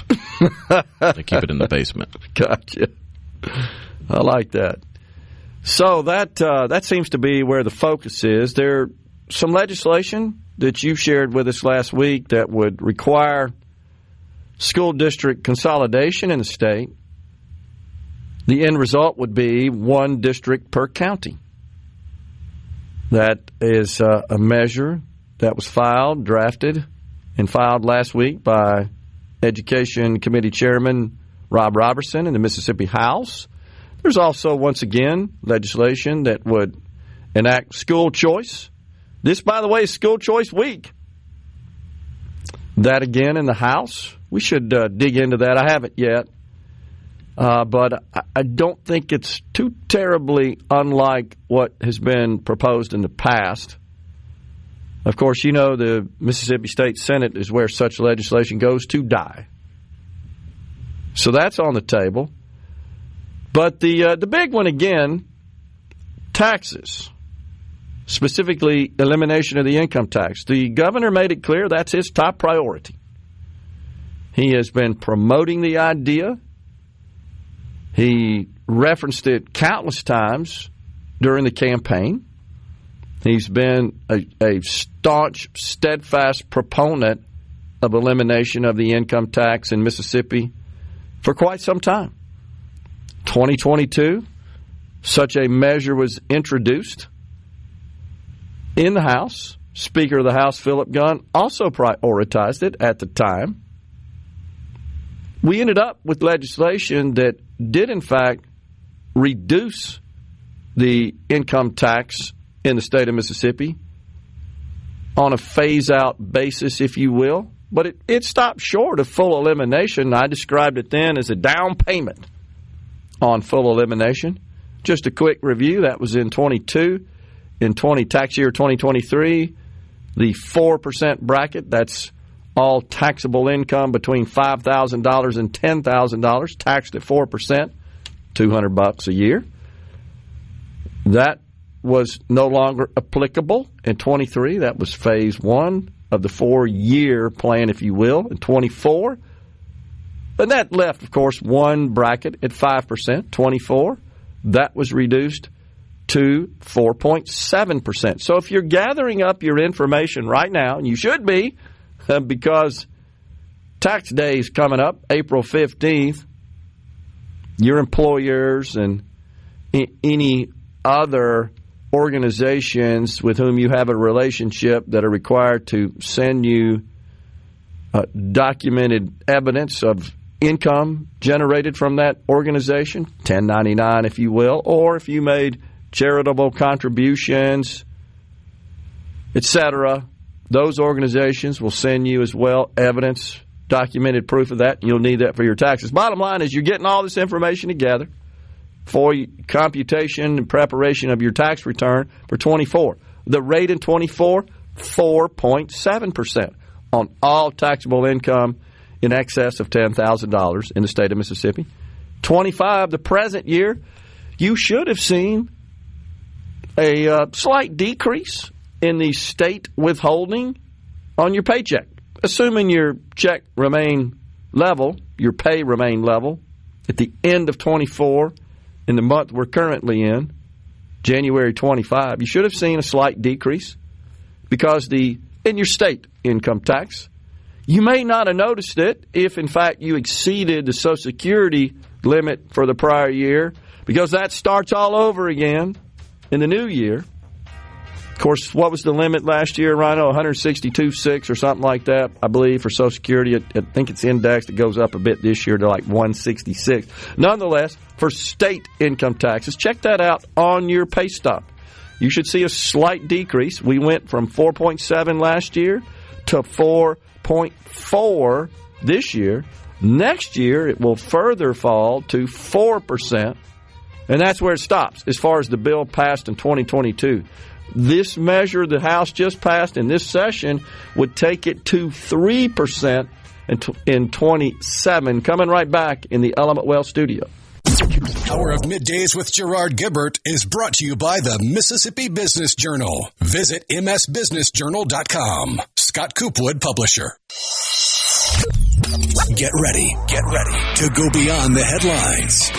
They keep it in the basement. Gotcha. I like that. So that seems to be where the focus is. There's some legislation that you shared with us last week that would require school district consolidation in the state. The end result would be one district per county. That is a measure that was drafted and filed last week by Education Committee Chairman Rob Robertson in the Mississippi House. There's also, once again, legislation that would enact school choice. This, by the way, is School Choice Week. That, again, in the House. We should dig into that. I haven't yet. But I don't think it's too terribly unlike what has been proposed in the past. Of course, you know the Mississippi State Senate is where such legislation goes to die. So that's on the table. But the big one, again, taxes, specifically elimination of the income tax. The governor made it clear that's his top priority. He has been promoting the idea. He referenced it countless times during the campaign. He's been a staunch, steadfast proponent of elimination of the income tax in Mississippi for quite some time. 2022, such a measure was introduced in the House. Speaker of the House, Philip Gunn, also prioritized it at the time. We ended up with legislation that did, in fact, reduce the income tax in the state of Mississippi on a phase-out basis, if you will. But it stopped short of full elimination. I described it then as a down payment on full elimination. Just a quick review, that was in 22. In tax year 2023, the 4% bracket, that's all taxable income between $5,000 and $10,000, taxed at 4%, $200 a year. That was no longer applicable in 23. That was phase one of the 4-year plan, if you will, in 24. And that left, of course, one bracket at 5%, 24. That was reduced to 4.7%. So if you're gathering up your information right now, and you should be, because tax day is coming up, April 15th, your employers and any other organizations with whom you have a relationship that are required to send you documented evidence of income generated from that organization, 1099 if you will, or if you made charitable contributions, etc., those organizations will send you as well evidence, documented proof of that. You'll need that for your taxes. Bottom line is you're getting all this information together for computation and preparation of your tax return for 24. The rate in 24, 4.7% on all taxable income in excess of $10,000 in the state of Mississippi. 25, the present year, you should have seen a slight decrease in the state withholding on your paycheck. Assuming your check remain level, your pay remain level at the end of 24, in the month we're currently in, January 25, you should have seen a slight decrease because in your state income tax, you may not have noticed it if, in fact, you exceeded the Social Security limit for the prior year, because that starts all over again in the new year. Of course, what was the limit last year, Rhino? 162.6 or something like that, I believe, for Social Security. I think it's indexed. It goes up a bit this year to like 166. Nonetheless, for state income taxes, check that out on your pay stub. You should see a slight decrease. We went from 4.7 last year to 4.4 this year. Next year, it will further fall to 4%, and that's where it stops as far as the bill passed in 2022. This measure the House just passed in this session would take it to 3% in 27. Coming right back in the Element Well studio. Hour of Middays with Gerard Gibert is brought to you by the Mississippi Business Journal. Visit msbusinessjournal.com. Scott Coopwood, publisher. Get ready to go beyond the headlines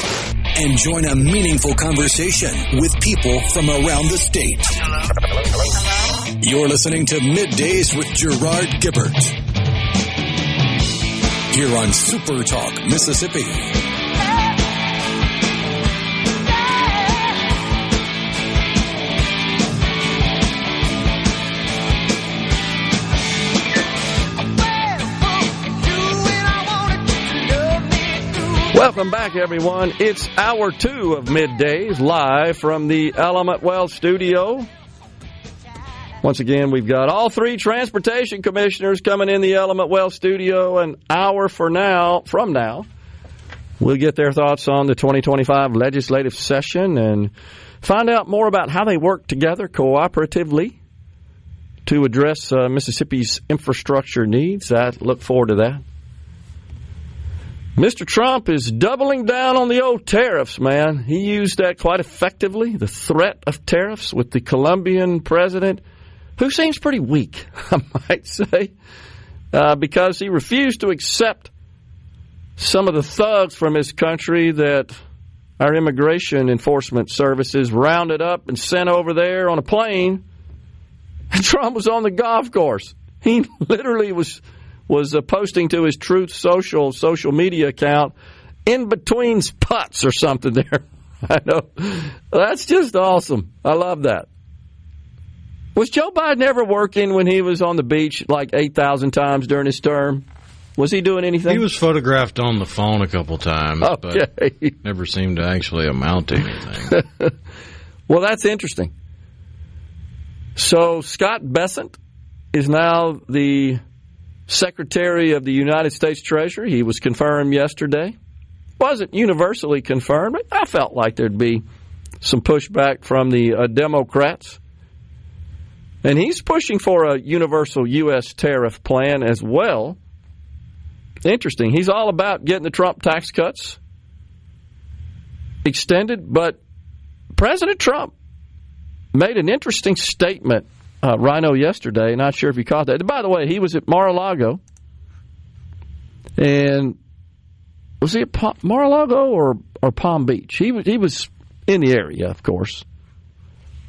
and join a meaningful conversation with people from around the state. Hello. You're listening to Middays with Gerard Gibert here on SuperTalk Mississippi. Welcome back, everyone. It's hour 2 of Middays, live from the Element Well studio. Once again, we've got all 3 transportation commissioners coming in the Element Well studio an hour from now. We'll get their thoughts on the 2025 legislative session and find out more about how they work together cooperatively to address Mississippi's infrastructure needs. I look forward to that. Mr. Trump is doubling down on the old tariffs, man. He used that quite effectively, the threat of tariffs with the Colombian president, who seems pretty weak, I might say, because he refused to accept some of the thugs from his country that our immigration enforcement services rounded up and sent over there on a plane. And Trump was on the golf course. He literally was posting to his Truth social media account in between putts or something there. I know. That's just awesome. I love that. Was Joe Biden ever working when he was on the beach like 8,000 times during his term? Was he doing anything? He was photographed on the phone a couple times, okay, but never seemed to actually amount to anything. Well, that's interesting. So Scott Bessent is now the Secretary of the United States Treasury. He was confirmed yesterday. Wasn't universally confirmed, but I felt like there'd be some pushback from the Democrats. And he's pushing for a universal U.S. tariff plan as well. Interesting. He's all about getting the Trump tax cuts extended, but President Trump made an interesting statement, Rhino, yesterday. Not sure if you caught that. By the way, he was at Mar-a-Lago. And was he at Mar-a-Lago or Palm Beach? He was in the area, of course.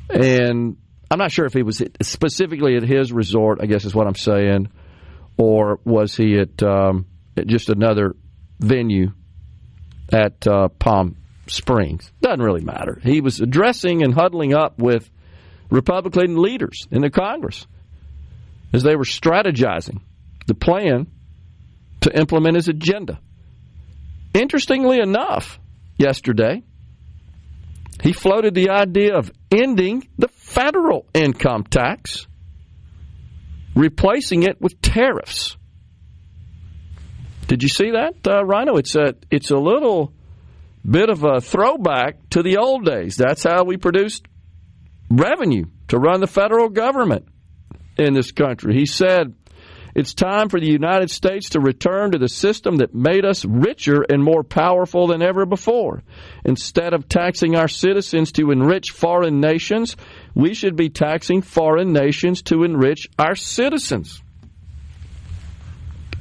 And I'm not sure if he was specifically at his resort, I guess is what I'm saying, or was he at just another venue at Palm Springs. Doesn't really matter. He was addressing and huddling up with Republican leaders in the Congress as they were strategizing the plan to implement his agenda. Interestingly enough, yesterday, he floated the idea of ending the federal income tax, replacing it with tariffs. Did you see that, Rhino? It's a little bit of a throwback to the old days. That's how we produced revenue to run the federal government in this country. He said, it's time for the United States to return to the system that made us richer and more powerful than ever before. Instead of taxing our citizens to enrich foreign nations, we should be taxing foreign nations to enrich our citizens.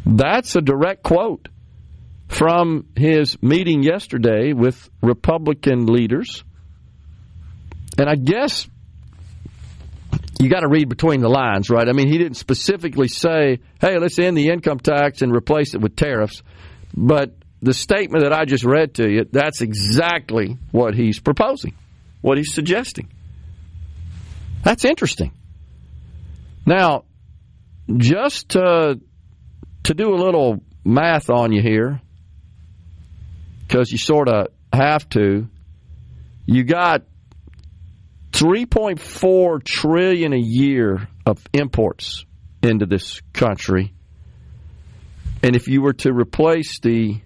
That's a direct quote from his meeting yesterday with Republican leaders. And I guess you got to read between the lines, right? I mean, he didn't specifically say, hey, let's end the income tax and replace it with tariffs. But the statement that I just read to you, that's exactly what he's proposing, what he's suggesting. That's interesting. Now, just to do a little math on you here, because you sort of have to, you got $3.4 trillion a year of imports into this country. And if you were to replace the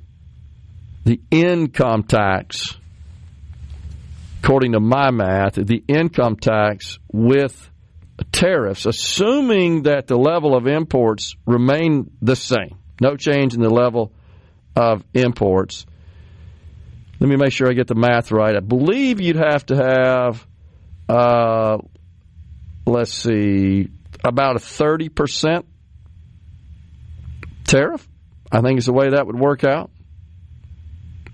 income tax, according to my math, the income tax with tariffs, assuming that the level of imports remain the same, no change in the level of imports. Let me make sure I get the math right. I believe you'd have to have, let's see, about a 30% tariff. I think is the way that would work out.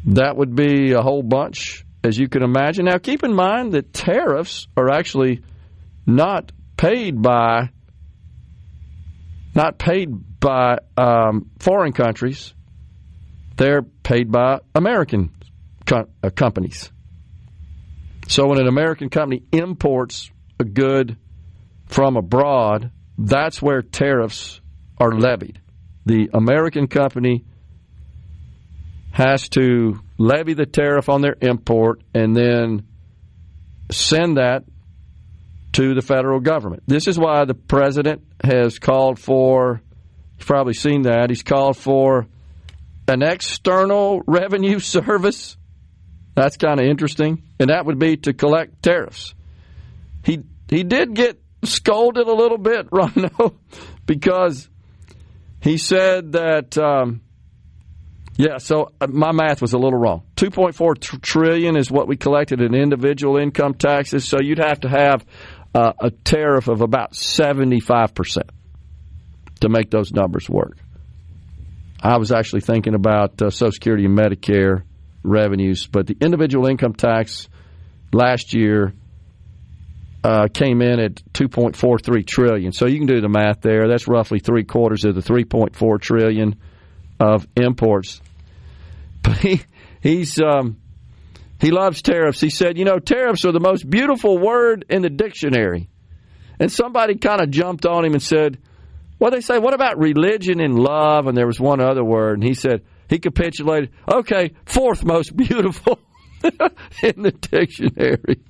That would be a whole bunch, as you can imagine. Now, keep in mind that tariffs are actually not paid by foreign countries. They're paid by American companies. So when an American company imports a good from abroad, that's where tariffs are levied. The American company has to levy the tariff on their import and then send that to the federal government. This is why the president has called for, you've probably seen that, he's called for an external revenue service. That's kind of interesting. And that would be to collect tariffs. He did get scolded a little bit, Rhino, because he said that, so my math was a little wrong. $2.4 trillion is what we collected in individual income taxes, so you'd have to have a tariff of about 75% to make those numbers work. I was actually thinking about Social Security and Medicare revenues, but the individual income tax last year came in at $2.43 trillion. So you can do the math there. That's roughly 3/4 of the $3.4 trillion of imports. But he loves tariffs. He said, tariffs are the most beautiful word in the dictionary. And somebody kind of jumped on him and said, well, they say, what about religion and love? And there was one other word. And he said, he capitulated, okay, fourth most beautiful in the dictionary.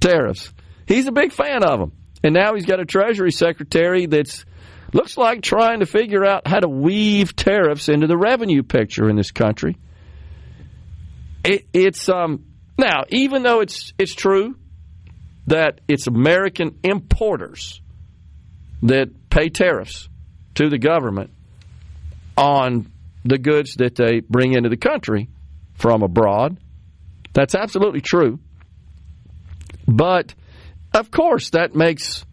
Tariffs. He's a big fan of them. And now he's got a Treasury Secretary that's looks like trying to figure out how to weave tariffs into the revenue picture in this country. It's now, even though it's true that it's American importers that pay tariffs to the government on the goods that they bring into the country from abroad, that's absolutely true. But, of course, that makes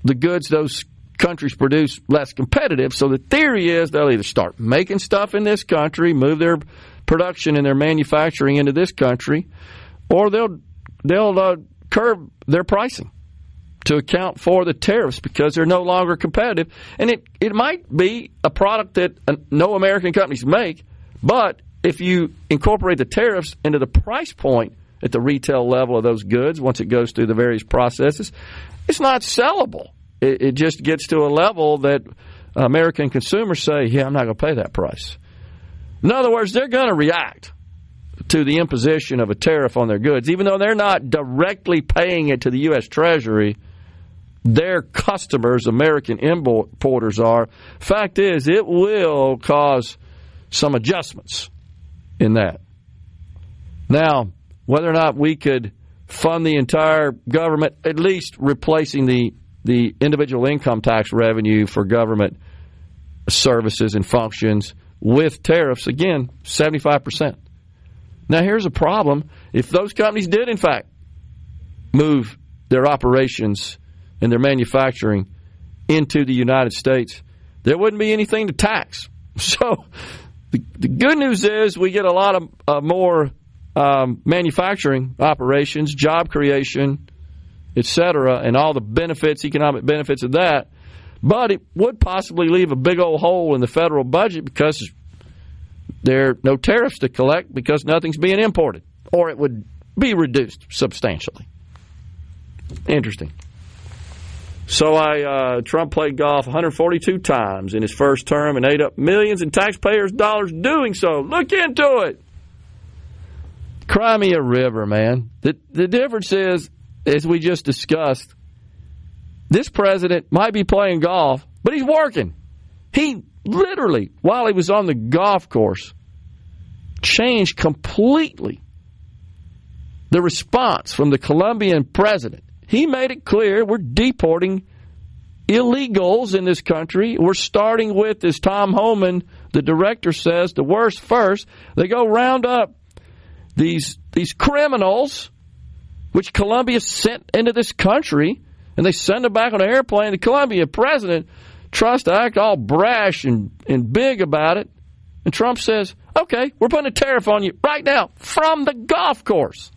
the goods those countries produce less competitive. So the theory is they'll either start making stuff in this country, move their production and their manufacturing into this country, or they'll curb their pricing to account for the tariffs because they're no longer competitive. And it might be a product that no American companies make, but if you incorporate the tariffs into the price point at the retail level of those goods, once it goes through the various processes, it's not sellable. It just gets to a level that American consumers say, yeah, I'm not going to pay that price. In other words, they're going to react to the imposition of a tariff on their goods. Even though they're not directly paying it to the U.S. Treasury, their customers, American importers, are. Fact is, it will cause some adjustments in that. Now, whether or not we could fund the entire government, at least replacing the individual income tax revenue for government services and functions with tariffs, again, 75%. Now, here's a problem. If those companies did, in fact, move their operations and their manufacturing into the United States, there wouldn't be anything to tax. So The good news is we get a lot of more manufacturing operations, job creation, etc., and all the benefits, economic benefits of that. But it would possibly leave a big old hole in the federal budget because there are no tariffs to collect because nothing's being imported, or it would be reduced substantially. Interesting. So Trump played golf 142 times in his first term and ate up millions in taxpayers' dollars doing so. Look into it. Cry me a river, man. The difference is, as we just discussed, this president might be playing golf, but he's working. He literally, while he was on the golf course, changed completely the response from the Colombian president. He made it clear we're deporting illegals in this country. We're starting with, as Tom Homan, the director, says, the worst first. They go round up these criminals, which Colombia sent into this country, and they send them back on an airplane. The Colombian president tries to act all brash and big about it. And Trump says, okay, we're putting a tariff on you right now from the golf course.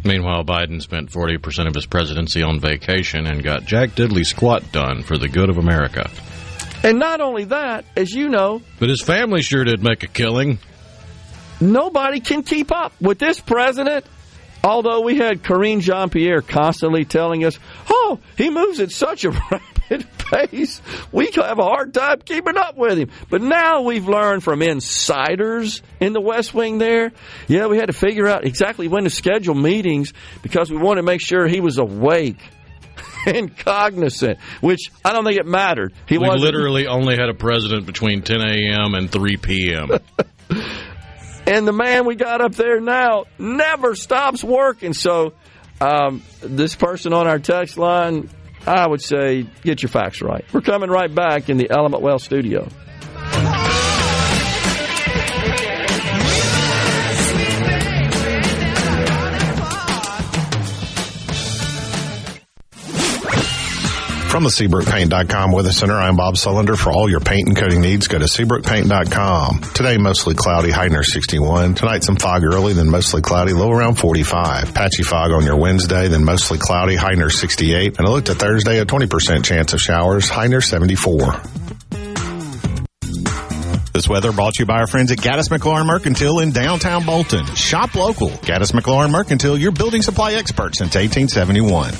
Meanwhile, Biden spent 40% of his presidency on vacation and got Jack Diddley squat done for the good of America. And not only that, as you know... But his family sure did make a killing. Nobody can keep up with this president. Although we had Karine Jean-Pierre constantly telling us, oh, he moves at such a rapid pace, we have a hard time keeping up with him. But now we've learned from insiders in the West Wing there, we had to figure out exactly when to schedule meetings because we wanted to make sure he was awake and cognizant, which I don't think it mattered. We literally only had a president between 10 a.m. and 3 p.m. And the man we got up there now never stops working. So this person on our text line, I would say, get your facts right. We're coming right back in the Element Well studio. From the SeabrookPaint.com Weather Center, I'm Bob Sullender. For all your paint and coating needs, go to SeabrookPaint.com. Today, mostly cloudy, high near 61. Tonight, some fog early, then mostly cloudy, low around 45. Patchy fog on your Wednesday, then mostly cloudy, high near 68. And I looked at Thursday, a 20% chance of showers, high near 74. This weather brought to you by our friends at Gaddis McLaurin Mercantile in downtown Bolton. Shop local. Gaddis McLaurin Mercantile, your building supply expert since 1871.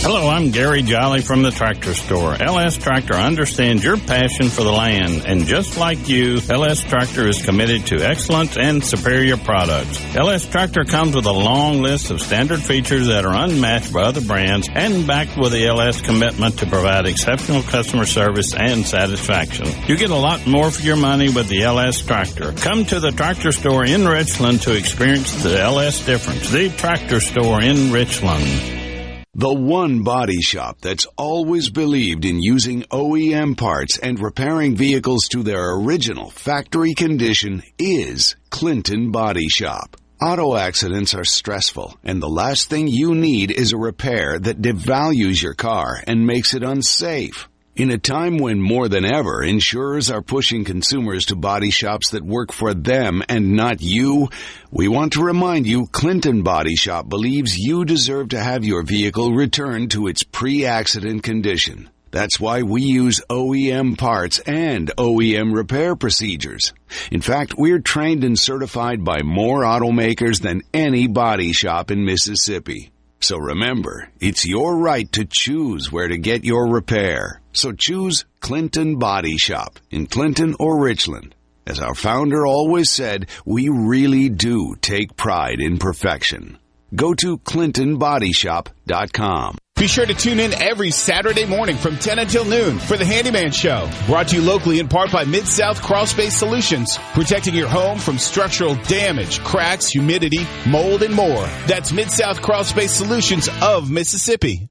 Hello, I'm Gary Jolly from the Tractor Store. LS Tractor understands your passion for the land, and just like you, LS Tractor is committed to excellence and superior products. LS Tractor comes with a long list of standard features that are unmatched by other brands and backed with the LS commitment to provide exceptional customer service and satisfaction. You get a lot more for your money with the LS Tractor. Come to the Tractor Store in Richland to experience the LS difference. The Tractor Store in Richland. The one body shop that's always believed in using OEM parts and repairing vehicles to their original factory condition is Clinton Body Shop. Auto accidents are stressful, and the last thing you need is a repair that devalues your car and makes it unsafe. In a time when more than ever insurers are pushing consumers to body shops that work for them and not you, we want to remind you Clinton Body Shop believes you deserve to have your vehicle returned to its pre-accident condition. That's why we use OEM parts and OEM repair procedures. In fact, we're trained and certified by more automakers than any body shop in Mississippi. So remember, it's your right to choose where to get your repair. So choose Clinton Body Shop in Clinton or Richland. As our founder always said, we really do take pride in perfection. Go to ClintonBodyShop.com. Be sure to tune in every Saturday morning from 10 until noon for The Handyman Show. Brought to you locally in part by Mid-South Crawlspace Solutions. Protecting your home from structural damage, cracks, humidity, mold, and more. That's Mid-South Crawlspace Solutions of Mississippi.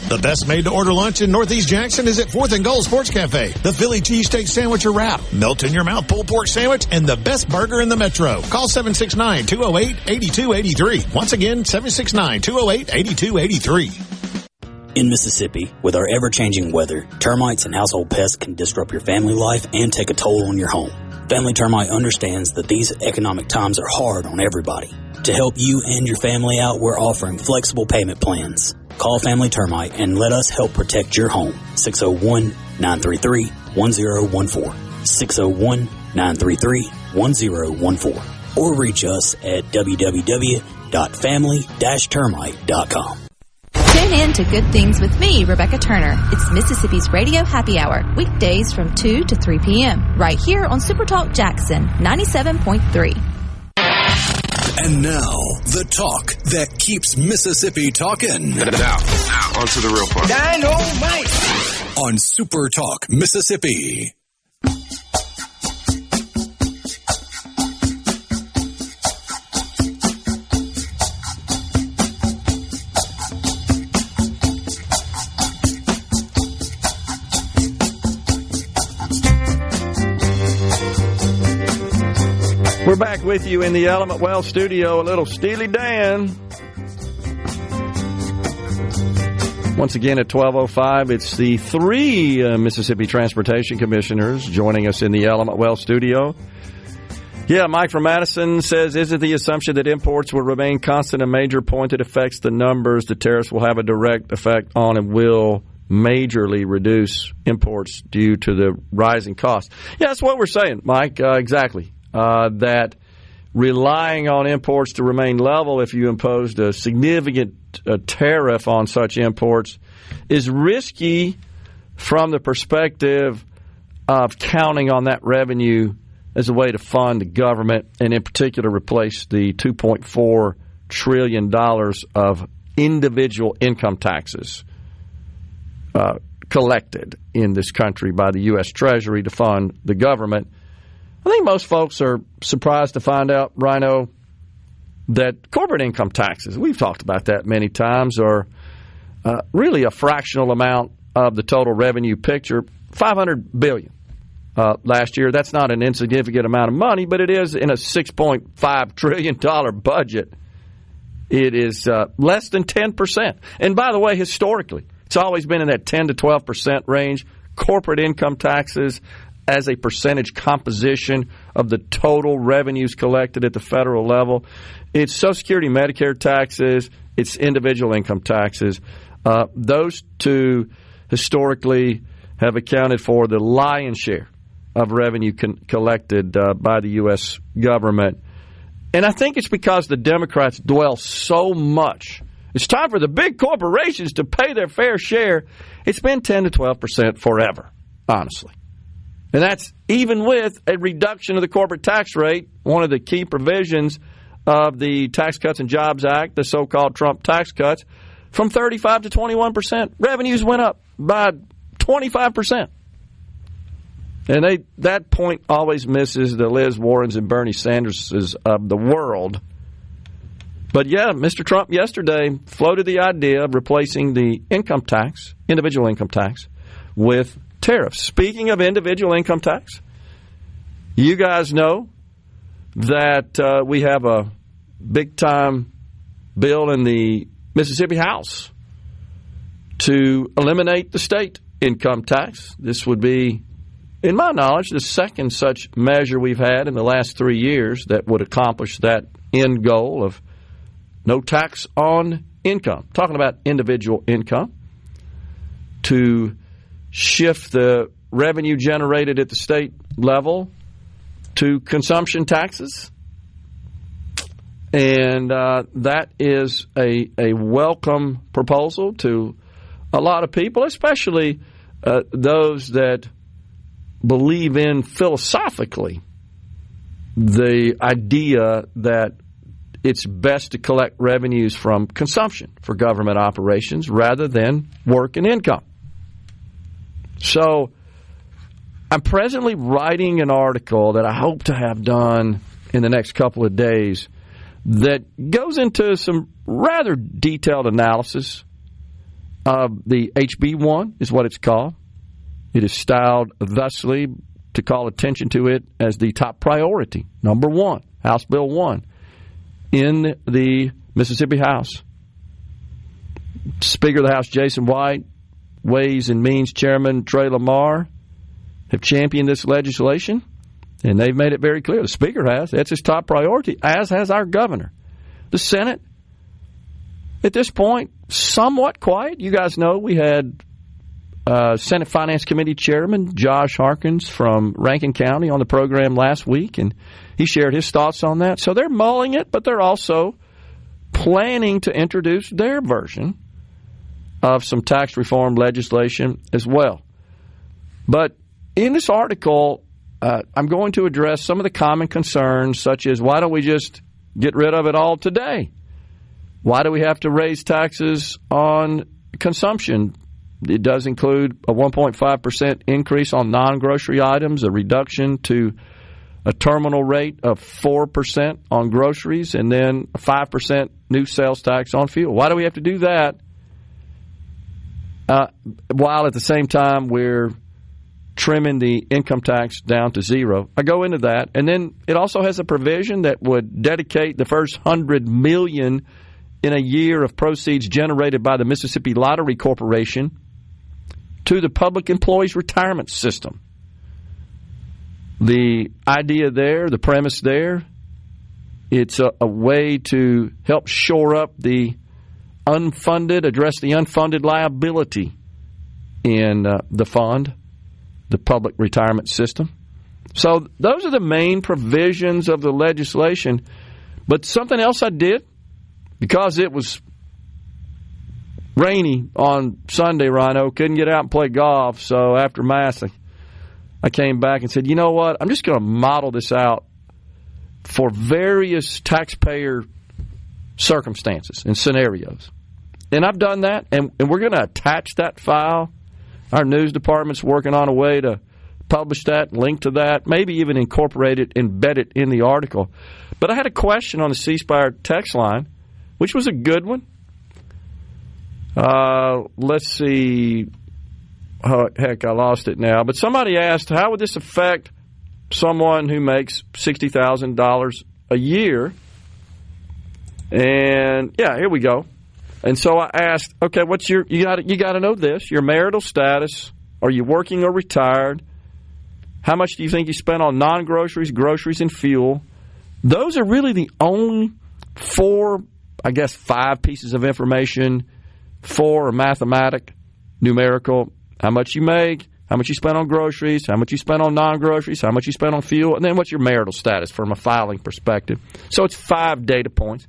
The best made-to-order lunch in Northeast Jackson is at 4th and Gold Sports Cafe. The Philly cheesesteak sandwich or wrap, melt-in-your-mouth pulled pork sandwich, and the best burger in the metro. Call 769-208-8283. Once again, 769-208-8283. In Mississippi, with our ever-changing weather, termites and household pests can disrupt your family life and take a toll on your home. Family Termite understands that these economic times are hard on everybody. To help you and your family out, we're offering flexible payment plans. Call Family Termite and let us help protect your home. 601-933-1014. 601-933-1014. Or reach us at www.family-termite.com. Tune in to Good Things with me, Rebecca Turner. It's Mississippi's Radio Happy Hour, weekdays from 2 to 3 p.m., right here on SuperTalk Jackson 97.3. And now, the talk that keeps Mississippi talking. Now, on to the real part. Dynamite! On SuperTalk Mississippi. We're back with you in the Element Well studio, a little Steely Dan. Once again at 12:05, it's the three Mississippi Transportation Commissioners joining us in the Element Well studio. Yeah, Mike from Madison says, is it the assumption that imports will remain constant a major point that affects the numbers? The tariffs will have a direct effect on and will majorly reduce imports due to the rising costs. Yeah, that's what we're saying, Mike, exactly. That relying on imports to remain level if you imposed a significant tariff on such imports is risky from the perspective of counting on that revenue as a way to fund the government and in particular replace the $2.4 trillion of individual income taxes collected in this country by the U.S. Treasury to fund the government. I think most folks are surprised to find out, Rhino, that corporate income taxes, we've talked about that many times, are really a fractional amount of the total revenue picture, $500 billion last year. That's not an insignificant amount of money, but it is in a $6.5 trillion budget. It is less than 10%. And by the way, historically, it's always been in that 10 to 12% range. Corporate income taxes as a percentage composition of the total revenues collected at the federal level. It's Social Security, Medicare taxes, it's individual income taxes. Those two historically have accounted for the lion's share of revenue collected by the U.S. government. And I think it's because the Democrats dwell so much. It's time for the big corporations to pay their fair share. It's been 10 to 12% forever, honestly. And that's even with a reduction of the corporate tax rate, one of the key provisions of the Tax Cuts and Jobs Act, the so-called Trump tax cuts, from 35 to 21%. Revenues went up by 25%. And that point always misses the Liz Warrens and Bernie Sanderses of the world. But yeah, Mr. Trump yesterday floated the idea of replacing the income tax, individual income tax, with tariffs. Speaking of individual income tax, you guys know that we have a big-time bill in the Mississippi House to eliminate the state income tax. This would be, in my knowledge, the second such measure we've had in the last 3 years that would accomplish that end goal of no tax on income. Talking about individual income to shift the revenue generated at the state level to consumption taxes. And that is a welcome proposal to a lot of people, especially those that believe in philosophically the idea that it's best to collect revenues from consumption for government operations rather than work and income. So I'm presently writing an article that I hope to have done in the next couple of days that goes into some rather detailed analysis of the HB1 is what it's called. It is styled thusly to call attention to it as the top priority, number one, House Bill 1, in the Mississippi House. Speaker of the House Jason White, Ways and Means Chairman Trey Lamar have championed this legislation, and they've made it very clear. The Speaker has. That's his top priority, as has our governor. The Senate, at this point, somewhat quiet. You guys know we had Senate Finance Committee Chairman Josh Harkins from Rankin County on the program last week, and he shared his thoughts on that. So they're mulling it, but they're also planning to introduce their version of some tax reform legislation as well. But in this article, I'm going to address some of the common concerns, such as why don't we just get rid of it all today? Why do we have to raise taxes on consumption? It does include a 1.5% increase on non-grocery items, a reduction to a terminal rate of 4% on groceries, and then a 5% new sales tax on fuel. Why do we have to do that while at the same time we're trimming the income tax down to zero? I go into that, and then it also has a provision that would dedicate the first $100 million in a year of proceeds generated by the Mississippi Lottery Corporation to the public employees retirement system. The idea there, the premise there, it's a way to help shore up the unfunded, address the unfunded liability in the fund, the public retirement system. So those are the main provisions of the legislation. But something else I did, because it was rainy on Sunday, Rhino, couldn't get out and play golf, so after Mass I came back and said, you know what, I'm just going to model this out for various taxpayer circumstances and scenarios. And I've done that, and we're going to attach that file. Our news department's working on a way to publish that, link to that, maybe even incorporate it, embed it in the article. But I had a question on the C Spire text line, which was a good one. Let's see. Oh, heck, I lost it now. But somebody asked, how would this affect someone who makes $60,000 a year? And, yeah, here we go. And so I asked, okay, what's you got to know this, your marital status, are you working or retired? How much do you think you spend on non-groceries, groceries, and fuel? Those are really the only 5 pieces of information. 4 are mathematic, numerical, how much you make, how much you spend on groceries, how much you spend on non-groceries, how much you spend on fuel, and then what's your marital status from a filing perspective. So it's 5 data points.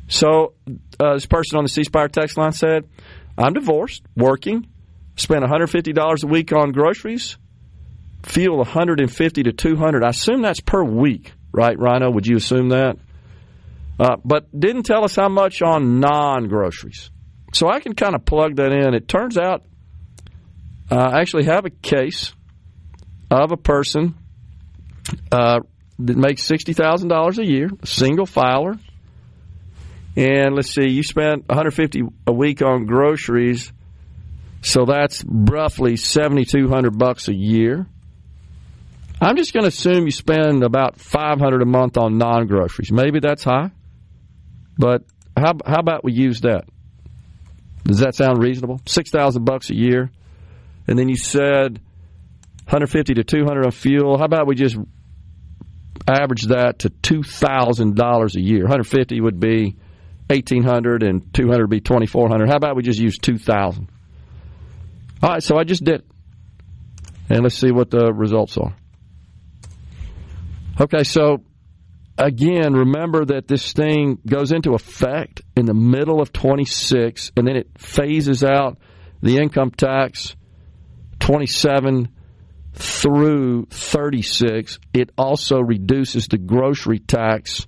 So this person on the C Spire text line said, I'm divorced, working, spend $150 a week on groceries, fuel $150 to $200. I assume that's per week, right, Rhino? Would you assume that? But didn't tell us how much on non-groceries. So I can kind of plug that in. It turns out I actually have a case of a person that makes $60,000 a year, a single filer. And let's see, you spent $150 a week on groceries, so that's roughly $7,200 a year. I'm just going to assume you spend about $500 a month on non-groceries. Maybe that's high, but how about we use that? Does that sound reasonable? $6,000 a year, and then you said $150 to $200 on fuel. How about we just average that to $2,000 a year? $150 would be $1,800 and $200 would be $2,400. How about we just use $2,000? All right, so I just did it, and let's see what the results are. Okay, so again, remember that this thing goes into effect in the middle of 26, and then it phases out the income tax 27 through 36. It also reduces the grocery tax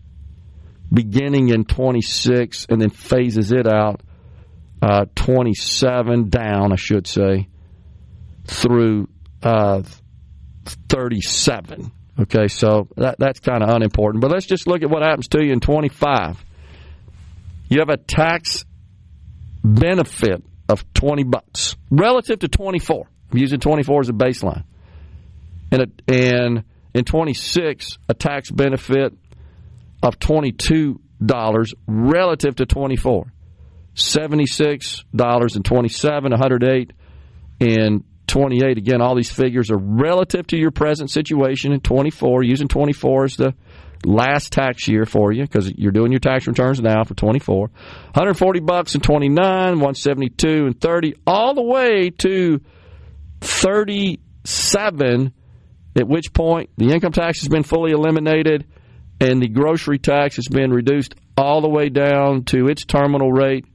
beginning in 26 and then phases it out 27 down, I should say, through 37. Okay, so that's kind of unimportant. But let's just look at what happens to you in 25. You have a tax benefit of $20 relative to 24. I'm using 24 as a baseline. And in 26, a tax benefit of $22 relative to 24. $76.27, $108 and $28. Again, all these figures are relative to your present situation in 24, using 24 as the last tax year for you because you're doing your tax returns now for 24. $140 and $29, $172 and $30, all the way to $37, at which point the income tax has been fully eliminated and the grocery tax has been reduced all the way down to its terminal rate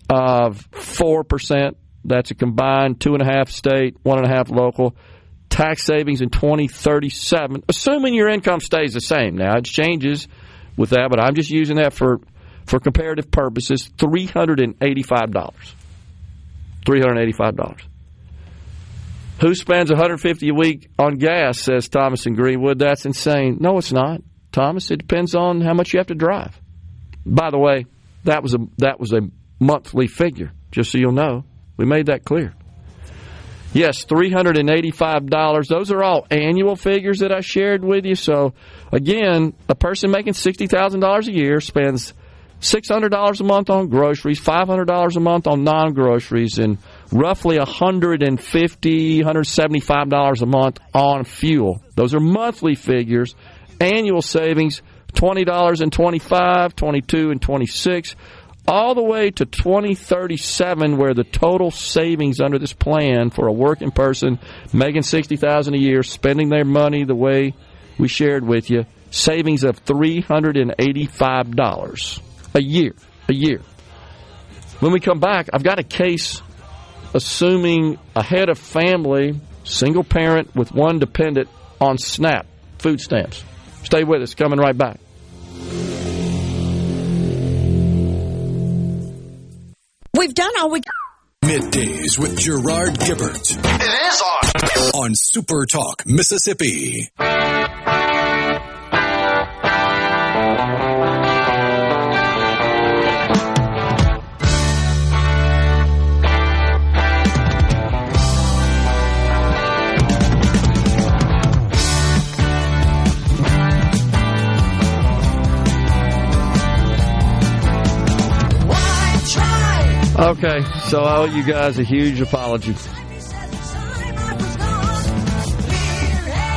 of 4%. That's a combined 2.5 state, 1.5 local. Tax savings in 2037, assuming your income stays the same. Now, it changes with that, but I'm just using that for comparative purposes. $385. $385. Who spends $150 a week on gas, says Thomas in Greenwood. That's insane. No, it's not, Thomas. It depends on how much you have to drive. By the way, that was a monthly figure, just so you'll know. We made that clear. Yes, $385. Those are all annual figures that I shared with you. So, again, a person making $60,000 a year spends $600 a month on groceries, $500 a month on non-groceries, and roughly $150, $175 a month on fuel. Those are monthly figures. Annual savings, $20 and $25, $22 and $26, all the way to 2037, where the total savings under this plan for a working person making $60,000 a year, spending their money the way we shared with you, savings of $385 a year. When we come back, I've got a case assuming a head of family, single parent with one dependent on SNAP food stamps. Stay with us. Coming right back. We've done all we... Middays with Gerard Gibert. It is on SuperTalk Mississippi. Okay, so I owe you guys a huge apology.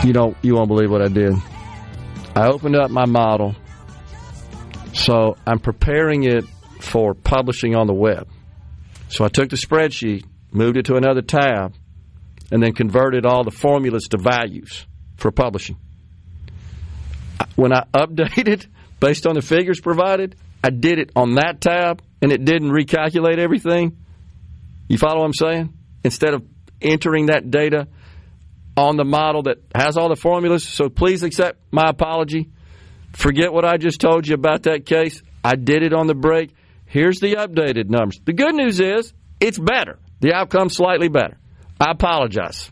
You won't believe what I did. I opened up my model, so I'm preparing it for publishing on the web. So I took the spreadsheet, moved it to another tab, and then converted all the formulas to values for publishing. When I updated based on the figures provided, I did it on that tab, and it didn't recalculate everything. You follow what I'm saying? Instead of entering that data on the model that has all the formulas. So please accept my apology. Forget what I just told you about that case. I did it on the break. Here's the updated numbers. The good news is it's better. The outcome's slightly better. I apologize.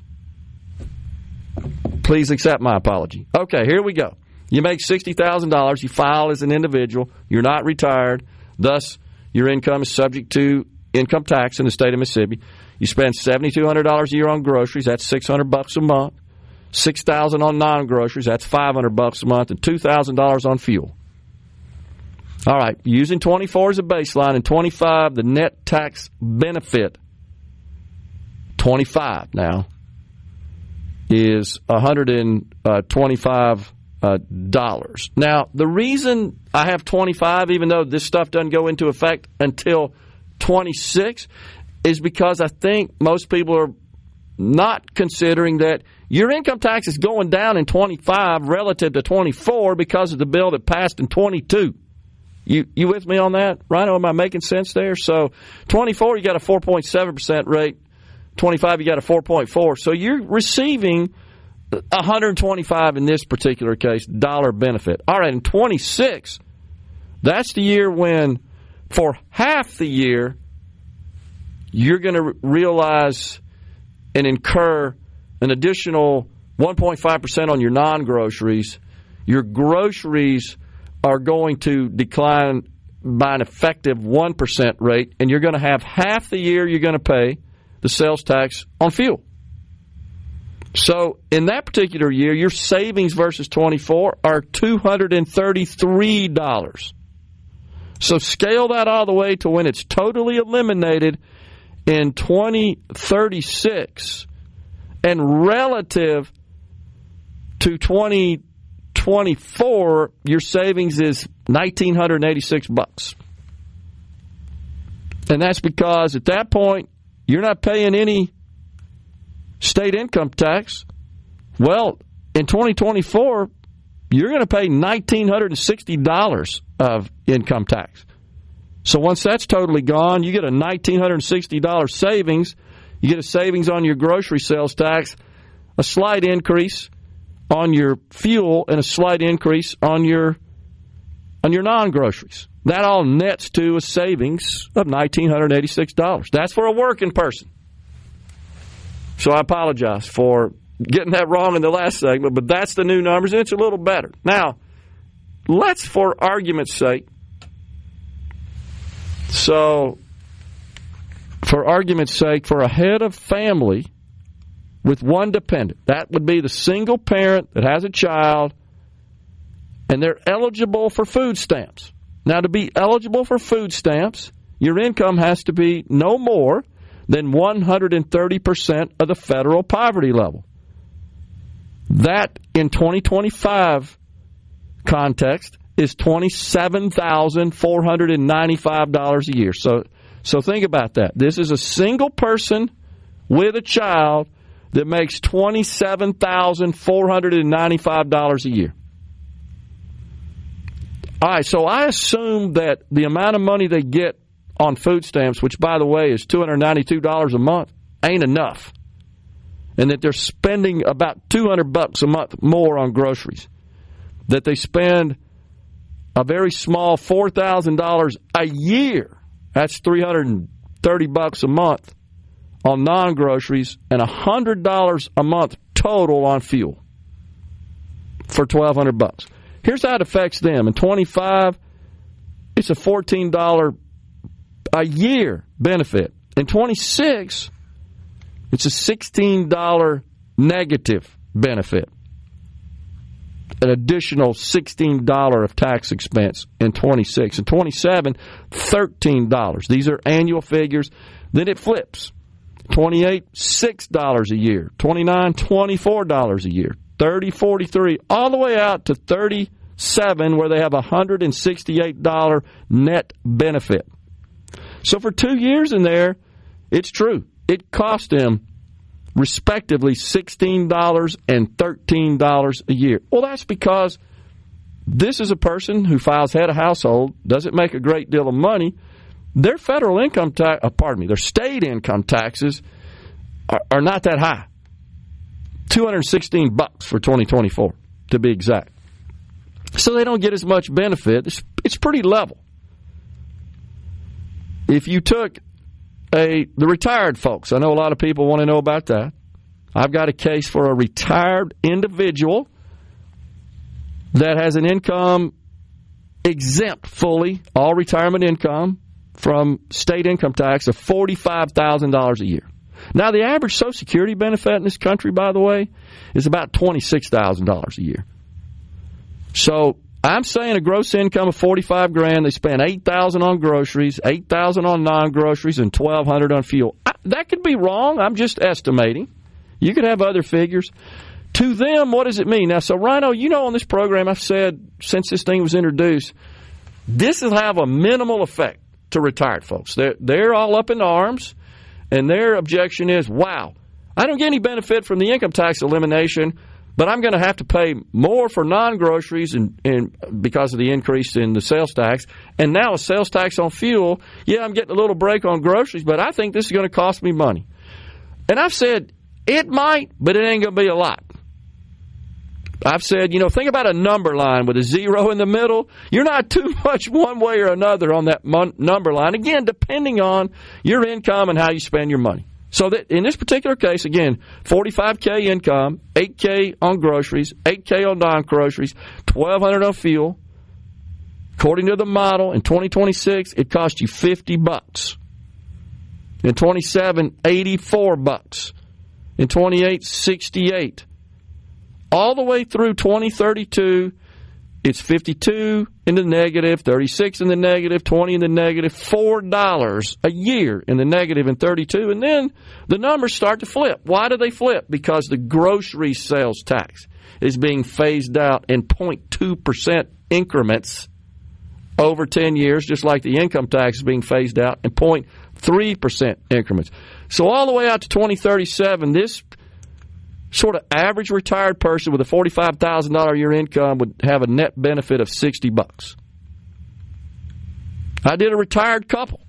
Please accept my apology. Okay, here we go. You make $60,000. You file as an individual. You're not retired. Thus, your income is subject to income tax in the state of Mississippi. You spend $7,200 a year on groceries. That's $600 a month. $6,000 on non-groceries. That's $500 a month, and $2,000 on fuel. All right, using 24 as a baseline and 25, the net tax benefit, 25 now, is $125. Now, the reason I have 25, even though this stuff doesn't go into effect until 26, is because I think most people are not considering that your income tax is going down in 25 relative to 24 because of the bill that passed in 22. You with me on that? Rhino, am I making sense there? So 24, you got a 4.7% rate. 25, you got a 4.4. So you're receiving 125 in this particular case, dollar benefit. All right, in 26, that's the year when for half the year you're going to realize and incur an additional 1.5% on your non-groceries. Your groceries are going to decline by an effective 1% rate, and you're going to have half the year you're going to pay the sales tax on fuel. So in that particular year, your savings versus 24 are $233. So scale that all the way to when it's totally eliminated in 2036, and relative to 2024, your savings is $1,986. And that's because at that point, you're not paying any state income tax. Well, in 2024, you're going to pay $1,960 of income tax. So once that's totally gone, you get a $1,960 savings. You get a savings on your grocery sales tax, a slight increase on your fuel, and a slight increase on your non-groceries. That all nets to a savings of $1,986. That's for a working person. So I apologize for getting that wrong in the last segment, but that's the new numbers, and it's a little better. Now, let's, for argument's sake, for a head of family with one dependent, that would be the single parent that has a child, and they're eligible for food stamps. Now, to be eligible for food stamps, your income has to be no more than 130% of the federal poverty level. That, in 2025 context, is $27,495 a year. So think about that. This is a single person with a child that makes $27,495 a year. All right, so I assume that the amount of money they get on food stamps, which, by the way, is $292 a month, ain't enough. And that they're spending about $200 a month more on groceries. That they spend a very small $4,000 a year, that's $330 a month, on non-groceries, and $100 a month total on fuel for $1,200. Here's how it affects them. In 25, it's a $14 a year benefit. In 26, it's a $16 negative benefit. An additional $16 of tax expense in 26. In 27, $13. These are annual figures. Then it flips. 28, $6 a year. 29, $24 a year. 30, $43, all the way out to 37, where they have a $168 net benefit. So for 2 years in there, it's true. It cost them, respectively, $16 and $13 a year. Well, that's because this is a person who files head of household, doesn't make a great deal of money. Their federal income tax, their state income taxes are not that high. $216 for 2024, to be exact. So they don't get as much benefit. It's pretty level. If you took the retired folks, I know a lot of people want to know about that. I've got a case for a retired individual that has an income exempt fully, all retirement income, from state income tax of $45,000 a year. Now, the average Social Security benefit in this country, by the way, is about $26,000 a year. So I'm saying a gross income of $45,000. They spend $8,000 on groceries, $8,000 on non-groceries, and $1,200 on fuel. That could be wrong. I'm just estimating. You could have other figures. To them, what does it mean? Now, so Rhino, you know, on this program, I've said since this thing was introduced, this will have a minimal effect to retired folks. They're all up in arms, and their objection is, wow, I don't get any benefit from the income tax elimination, but I'm going to have to pay more for non-groceries and because of the increase in the sales tax, and now a sales tax on fuel. Yeah, I'm getting a little break on groceries, but I think this is going to cost me money. And I've said, it might, but it ain't going to be a lot. I've said, think about a number line with a zero in the middle. You're not too much one way or another on that number line, again, depending on your income and how you spend your money. So that in this particular case, again, $45K income, $8K on groceries, $8K on non-groceries, $1,200 on fuel. According to the model, in 2026, it costs you $50. In 27, $84. In 28, $68. All the way through 2032, it's 52 in the negative, 36 in the negative, 20 in the negative, $4 a year in the negative in 32. And then the numbers start to flip. Why do they flip? Because the grocery sales tax is being phased out in 0.2% increments over 10 years, just like the income tax is being phased out in 0.3% increments. So all the way out to 2037, this sort of average retired person with a $45,000 a year income would have a net benefit of $60. I did a retired couple,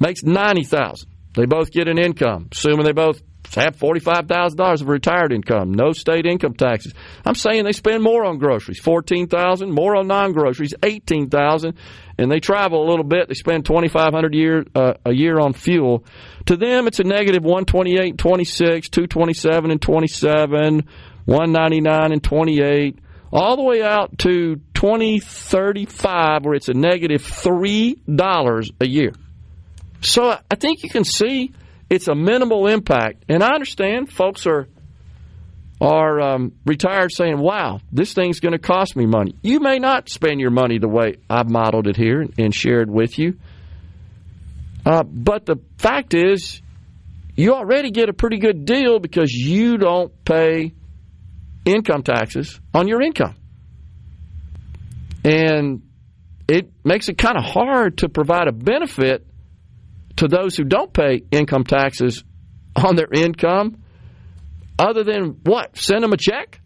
makes $90,000. They both get an income, assuming they both have $45,000 of retired income, no state income taxes. I'm saying they spend more on groceries, $14,000, more on non-groceries, $18,000, and they travel a little bit. They spend $2,500 a year on fuel. To them, it's a negative $128, $26, $227 and $27, $199 and $28, all the way out to 2035, where it's a negative $3 a year. So I think you can see it's a minimal impact. And I understand folks are retired saying, wow, this thing's going to cost me money. You may not spend your money the way I've modeled it here and shared with you. But the fact is, you already get a pretty good deal because you don't pay income taxes on your income. And it makes it kind of hard to provide a benefit to those who don't pay income taxes on their income, other than what? Send them a check?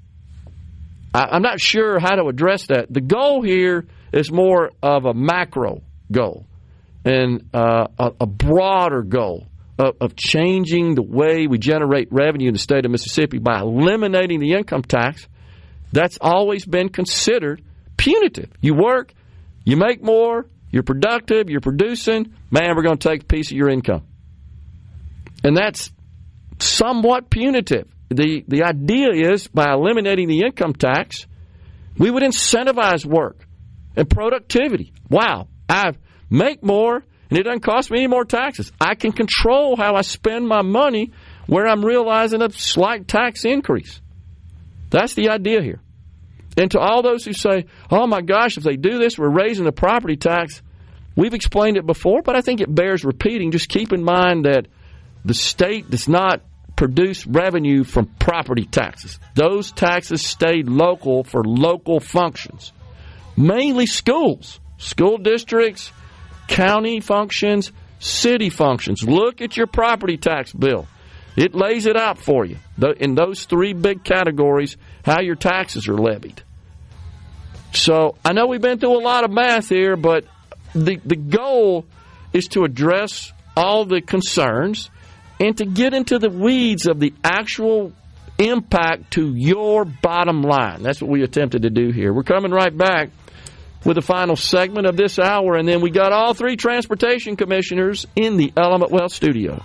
I'm not sure how to address that. The goal here is more of a macro goal and a broader goal of changing the way we generate revenue in the state of Mississippi by eliminating the income tax. That's always been considered punitive. You work, you make more, you're productive, you're producing, man, we're going to take a piece of your income. And that's somewhat punitive. The idea is, by eliminating the income tax, we would incentivize work and productivity. Wow, I make more, and it doesn't cost me any more taxes. I can control how I spend my money where I'm realizing a slight tax increase. That's the idea here. And to all those who say, oh my gosh, if they do this, we're raising the property tax, we've explained it before, but I think it bears repeating. Just keep in mind that the state does not produce revenue from property taxes. Those taxes stay local for local functions, mainly schools, school districts, county functions, city functions. Look at your property tax bill. It lays it out for you in those three big categories, how your taxes are levied. So I know we've been through a lot of math here, but the goal is to address all the concerns and to get into the weeds of the actual impact to your bottom line. That's what we attempted to do here. We're coming right back with the final segment of this hour, and then we got all three transportation commissioners in the Element Wealth studio.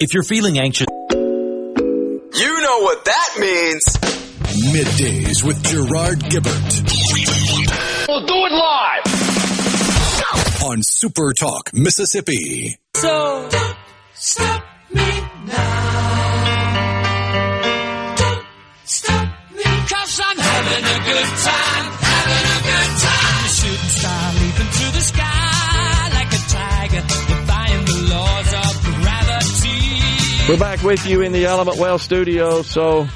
If you're feeling anxious, you know what that means. Middays with Gerard Gibert. We'll do it live on SuperTalk Mississippi. So don't stop me now. Don't stop me, 'cause I'm having a good time, having a good time. A shooting star leaping through the sky like a tiger, defying the laws of gravity. We're back with you in the Element Wealth studio. So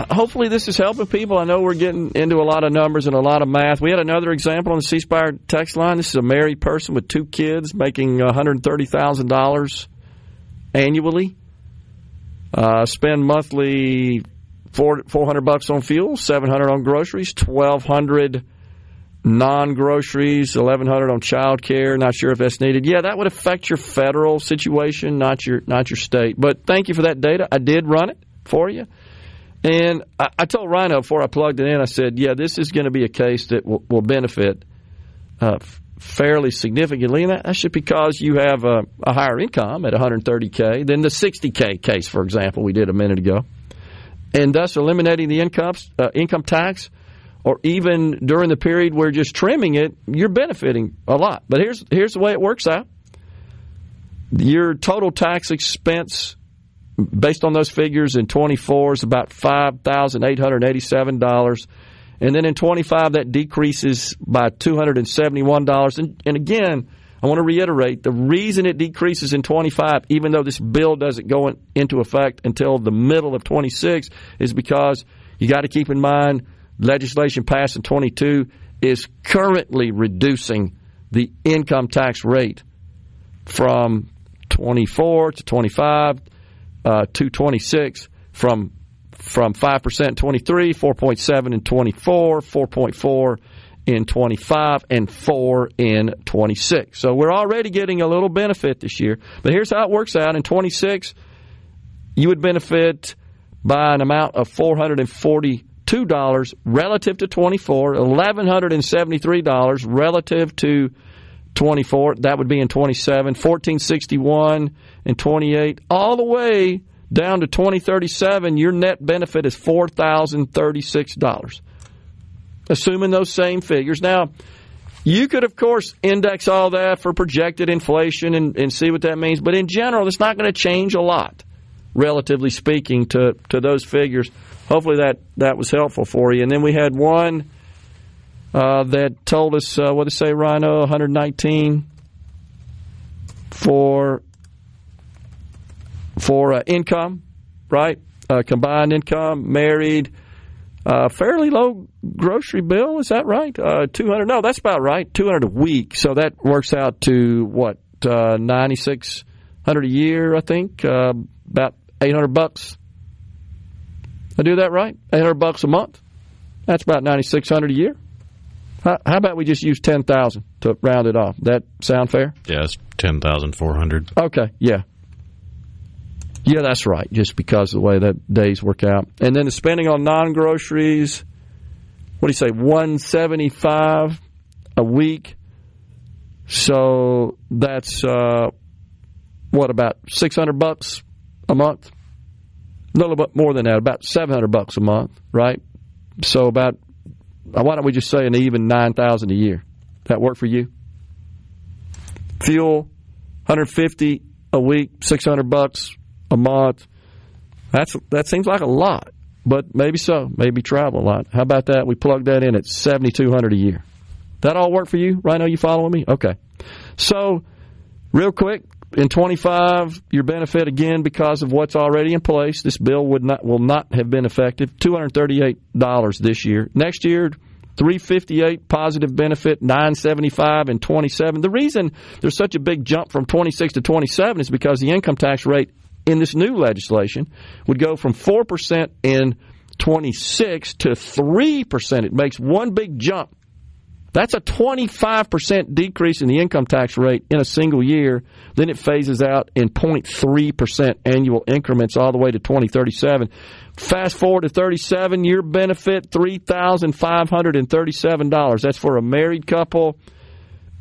hopefully this is helping people. I know we're getting into a lot of numbers and a lot of math. We had another example on the C-Spire text line. This is a married person with two kids making $130,000 annually. Spend monthly $400 on fuel, $700 on groceries, $1,200 non-groceries, $1,100 on child care. Not sure if that's needed. Yeah, that would affect your federal situation, not your state. But thank you for that data. I did run it for you. And I told Rhino before I plugged it in, I said, yeah, this is going to be a case that will benefit fairly significantly. And that's just because you have a higher income at $130K than the $60K case, for example, we did a minute ago. And thus eliminating the income tax or even during the period where just trimming it, you're benefiting a lot. But here's the way it works out. Your total tax expense, based on those figures, in 24 is about $5,887. And then in 25, that decreases by $271. And again, I want to reiterate, the reason it decreases in 25, even though this bill doesn't go into effect until the middle of 26, is because you got to keep in mind legislation passed in 22 is currently reducing the income tax rate from 24 to 25 to 26 from 5% in 23, 4.7 in 24, 4.4 in 25, and 4 in 26. So we're already getting a little benefit this year. But here's how it works out. In 26, you would benefit by an amount of $442 relative to 24, $1,173 relative to 24. That would be in 27, $1,461 in 28, all the way down to 2037. Your net benefit is $4,036, assuming those same figures. Now, you could, of course, index all that for projected inflation and see what that means, but in general, it's not going to change a lot, relatively speaking, to those figures. Hopefully that was helpful for you. And then we had one that told us, what did it say, Rhino, 119 for income, right? Combined income, married, fairly low grocery bill, is that right? 200? No, that's about right. 200 a week. So that works out to what? $9,600 a year, I think. About $800. I do that right? $800 a month. That's about $9,600 a year. How about we just use $10,000 to round it off? That sound fair? Yes, $10,400. Okay, yeah. Yeah, that's right, just because of the way that days work out. And then the spending on non-groceries, what do you say, $175 a week? So that's, about $600 a month? A little bit more than that, about $700 a month, right? So about, why don't we just say an even $9,000 a year? That work for you? Fuel, $150 a week, $600 a month. That seems like a lot, but maybe so. Maybe travel a lot. How about that? We plug that in at $7,200 a year. That all work for you? Rhino, you following me? Okay. So, real quick, in 25, your benefit, again, because of what's already in place, this bill will not have been effective, $238 this year. Next year, $358 positive benefit, $975 in 27. The reason there's such a big jump from 26 to 27 is because the income tax rate in this new legislation would go from 4% in 26 to 3%. It makes one big jump. That's a 25% decrease in the income tax rate in a single year. Then it phases out in 0.3% annual increments all the way to 2037. Fast forward to 37, your benefit, $3,537. That's for a married couple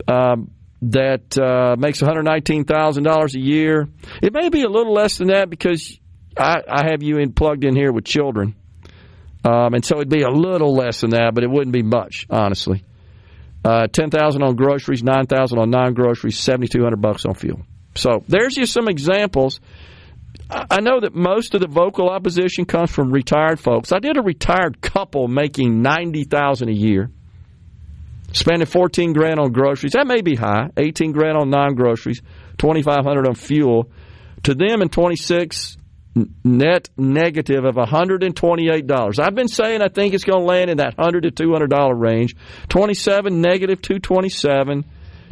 that makes $119,000 a year. It may be a little less than that because I have you plugged in here with children. And so it'd be a little less than that, but it wouldn't be much, honestly. $10,000 on groceries, $9,000 on non-groceries, $7,200 on fuel. So there's just some examples. I know that most of the vocal opposition comes from retired folks. I did a retired couple making $90,000 a year, spending $14,000 on groceries. That may be high. $18,000 on non-groceries, $2,500 on fuel. To them in 26, net negative of $128. I've been saying I think it's going to land in that $100 to $200 range. 27 negative $227,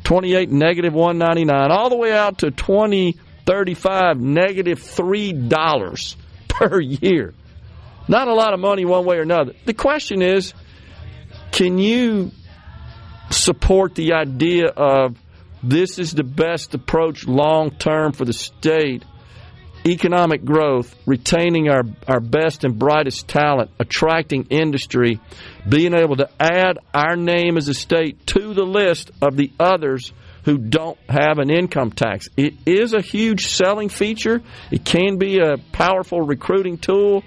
28 negative $199, all the way out to 2035 negative $3 per year. Not a lot of money one way or another. The question is, can you support the idea of this is the best approach long term for the state? Economic growth, retaining our best and brightest talent, attracting industry, being able to add our name as a state to the list of the others who don't have an income tax. It is a huge selling feature. It can be a powerful recruiting tool.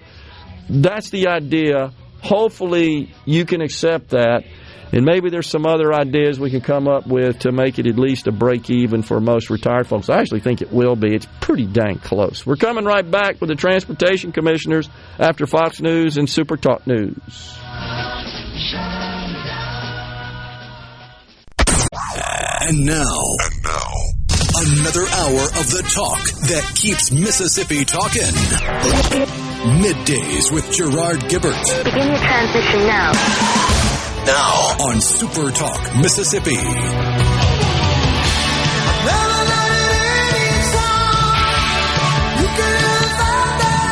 That's the idea. hopefully you can accept that. And maybe there's some other ideas we can come up with to make it at least a break even for most retired folks. I actually think it will be. It's pretty dang close. We're coming right back with the transportation commissioners after Fox News and Super Talk News. And now, another hour of the talk that keeps Mississippi talking. Middays with Gerard Gibert. Begin your transition now. Now on Super Talk Mississippi.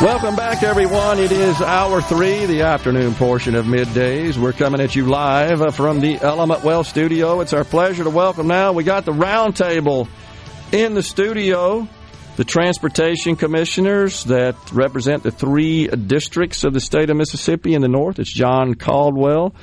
Welcome back, everyone. It is hour 3, the afternoon portion of Middays. We're coming at you live from the Element Well studio. It's our pleasure to welcome now. We got the round table in the studio. The transportation commissioners that represent the 3 districts of the state of Mississippi in the north. It's John Caldwell.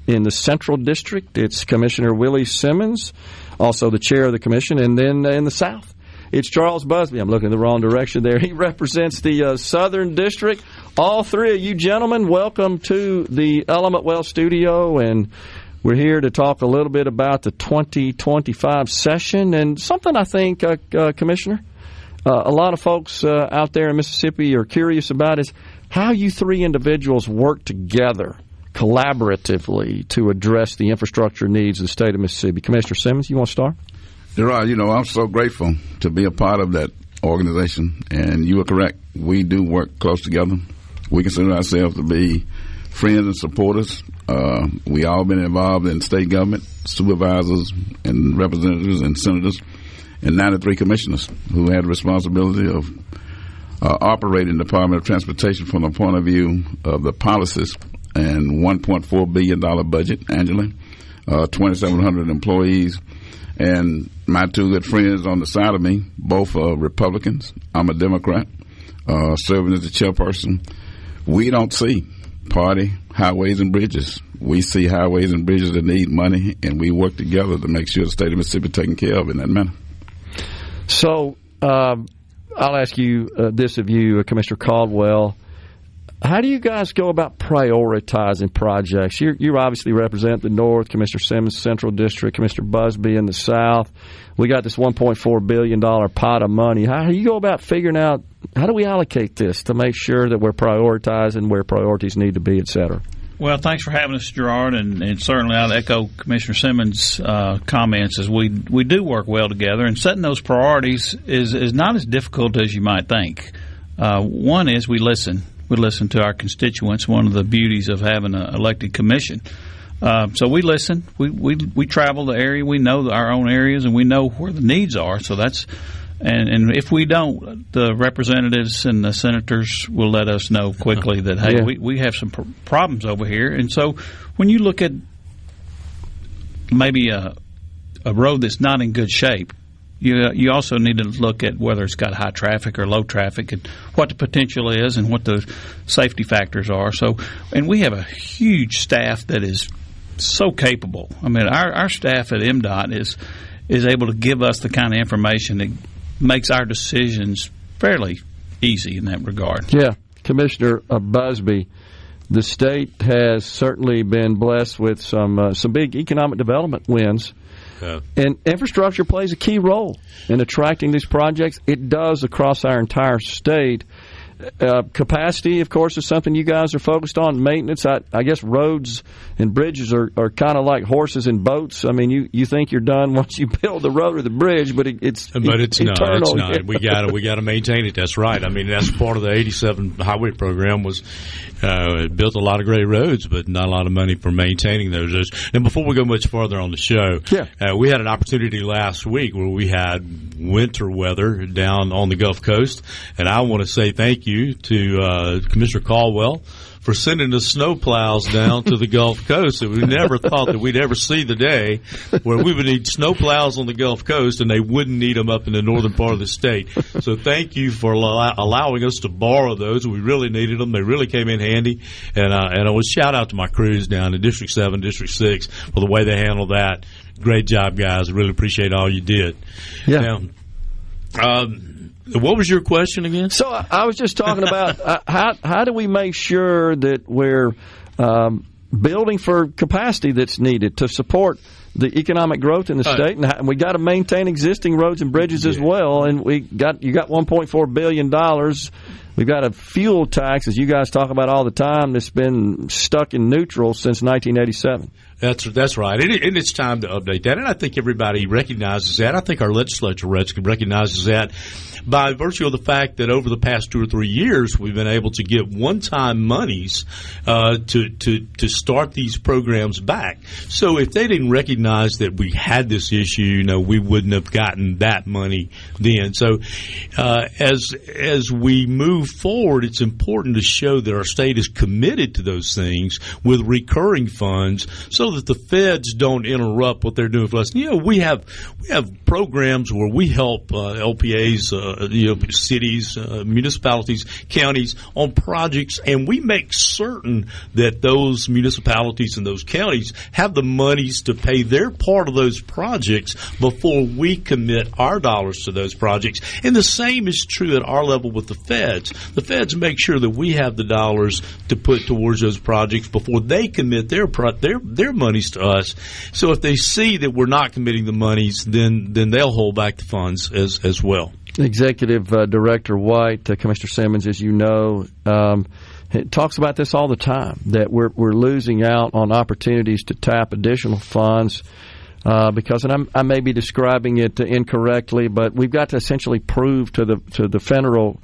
In the Central District, it's Commissioner Willie Simmons, also the chair of the commission. And then in the South, it's Charles Busby. I'm looking in the wrong direction there. He represents the Southern District. All 3 of you gentlemen, welcome to the Element Well studio. And we're here to talk a little bit about the 2025 session. And something I think, Commissioner, a lot of folks out there in Mississippi are curious about is how you 3 individuals work together collaboratively to address the infrastructure needs of the state of Mississippi. Commissioner Simmons, you want to start? Gerard, I'm so grateful to be a part of that organization, and you are correct. We do work close together. We consider ourselves to be friends and supporters. We all been involved in state government, supervisors and representatives and senators, and 93 commissioners who had the responsibility of operating the Department of Transportation from the point of view of the policies and $1.4 billion budget annually, 2,700 employees, and my 2 good friends on the side of me, both are Republicans. I'm a Democrat, serving as the chairperson. We don't see party highways and bridges. We see highways and bridges that need money, and we work together to make sure the state of Mississippi is taken care of in that manner. So I'll ask you this of you, Commissioner Caldwell. How do you guys go about prioritizing projects? You obviously represent the North, Commissioner Simmons, Central District, Commissioner Busby in the South. We got this $1.4 billion pot of money. How do you go about figuring out, how do we allocate this to make sure that we're prioritizing where priorities need to be, et cetera? Well, thanks for having us, Gerard, and certainly I'll echo Commissioner Simmons' comments as we do work well together, and setting those priorities is not as difficult as you might think. One is we listen. We listen to our constituents, one of the beauties of having an elected commission. So we listen. We travel the area. We know our own areas, and we know where the needs are. So that's and if we don't, the representatives and the senators will let us know quickly that, hey, we have some problems over here. And so when you look at maybe a road that's not in good shape, you also need to look at whether it's got high traffic or low traffic and what the potential is and what the safety factors are. So, and we have a huge staff that is so capable. I mean, our staff at MDOT is able to give us the kind of information that makes our decisions fairly easy in that regard. Yeah. Commissioner Busby, the state has certainly been blessed with some big economic development wins. And infrastructure plays a key role in attracting these projects. It does across our entire state. Capacity, of course, is something you guys are focused on. Maintenance, I guess roads and bridges are kind of like horses and boats. I mean, you think you're done once you build the road or the bridge, but it's eternal. It's not. We got to maintain it. That's right. I mean, that's part of the 87 highway program was it built a lot of great roads, but not a lot of money for maintaining those roads. And before we go much farther on the show, we had an opportunity last week where we had winter weather down on the Gulf Coast, and I want to say thank you to Commissioner Caldwell for sending the snow plows down to the Gulf Coast. And we never thought that we'd ever see the day where we would need snow plows on the Gulf Coast and they wouldn't need them up in the northern part of the state. So thank you for allowing us to borrow those. We really needed them. They really came in handy. And I would shout out to my crews down in District 7, District 6 for the way they handled that. Great job, guys. I really appreciate all you did. Yeah. Now, what was your question again? So I was just talking about how do we make sure that we're building for capacity that's needed to support the economic growth in the state, and we got to maintain existing roads and bridges as well. And you got $1.4 billion. We've got a fuel tax, as you guys talk about all the time, that's been stuck in neutral since 1987. That's right, and it's time to update that. And I think everybody recognizes that. I think our legislature recognizes that by virtue of the fact that over the past 2 or 3 years, we've been able to get one-time monies to start these programs back. So if they didn't recognize that we had this issue, we wouldn't have gotten that money then. So as we move forward, it's important to show that our state is committed to those things with recurring funds, so that the feds don't interrupt what they're doing for us. We have programs where we help LPAs, cities, municipalities, counties on projects, and we make certain that those municipalities and those counties have the monies to pay their part of those projects before we commit our dollars to those projects. And the same is true at our level with the feds. The feds make sure that we have the dollars to put towards those projects before they commit their monies to us. So if they see that we're not committing the monies, then they'll hold back the funds as well. Executive Director White, Commissioner Simmons, as you know, talks about this all the time, that we're losing out on opportunities to tap additional funds because, and I may be describing it incorrectly, but we've got to essentially prove to the federal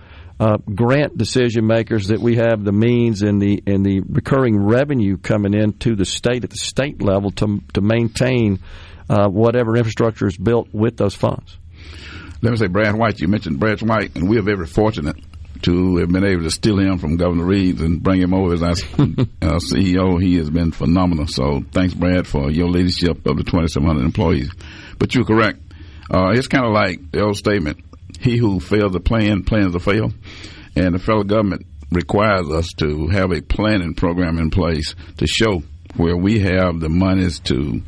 grant decision makers that we have the means and the recurring revenue coming into the state at the state level to maintain whatever infrastructure is built with those funds. Let me say, Brad White, you mentioned Brad White, and we are very fortunate to have been able to steal him from Governor Reeves and bring him over as our CEO. He has been phenomenal. So thanks, Brad, for your leadership of the 2,700 employees. But you're correct. It's kind of like the old statement, he who fails to plan, plans to fail. And the federal government requires us to have a planning program in place to show where we have the monies to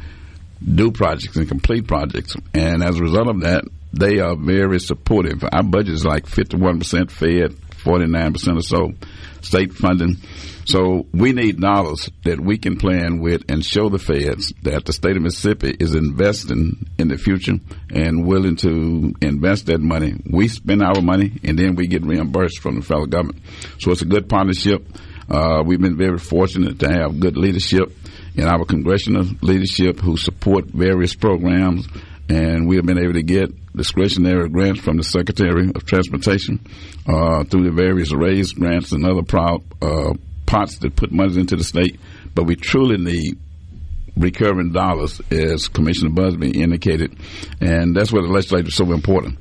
do projects and complete projects. And as a result of that, they are very supportive. Our budget is like 51% Fed, 49% or so state funding. So we need dollars that we can plan with and show the feds that the state of Mississippi is investing in the future and willing to invest that money. We spend our money, and then we get reimbursed from the federal government. So it's a good partnership. We've been very fortunate to have good leadership in our congressional leadership who support various programs, and we have been able to get discretionary grants from the Secretary of Transportation through the various raised grants and other pots that put money into the state. But we truly need recurring dollars, as Commissioner Busby indicated, and that's where the legislature is so important.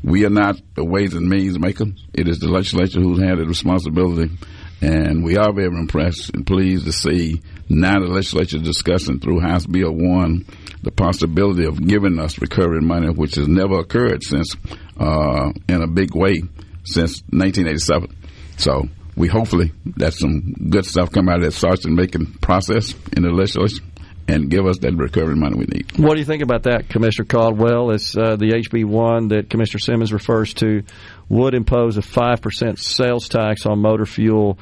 We are not the Ways and Means maker. It is the legislature who's had the responsibility, and we are very impressed and pleased to see now the legislature discussing through House Bill 1 the possibility of giving us recurring money, which has never occurred since in a big way since 1987. So we hopefully that some good stuff come out of that sausage making process in the legislature and give us that recurring money we need. What do you think about that, Commissioner Caldwell? As the HB1 that Commissioner Simmons refers to would impose a 5% sales tax on motor fuel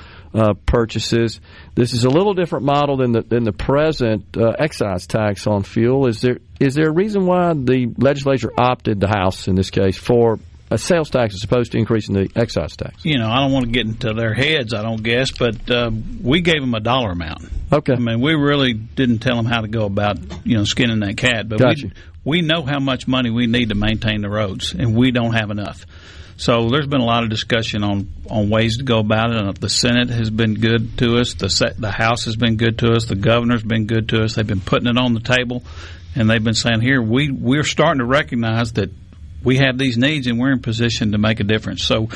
purchases. This is a little different model than the present excise tax on fuel. Is there a reason why the legislature opted, the House in this case, for a sales tax as opposed to increasing the excise tax? I don't want to get into their heads, I don't guess, but we gave them a dollar amount. Okay. I mean, we really didn't tell them how to go about, skinning that cat. But gotcha. we know how much money we need to maintain the roads, and we don't have enough. So there's been a lot of discussion on ways to go about it. The Senate has been good to us. The House has been good to us. The governor's been good to us. They've been putting it on the table, and they've been saying, here, we're starting to recognize that we have these needs, and we're in position to make a difference. So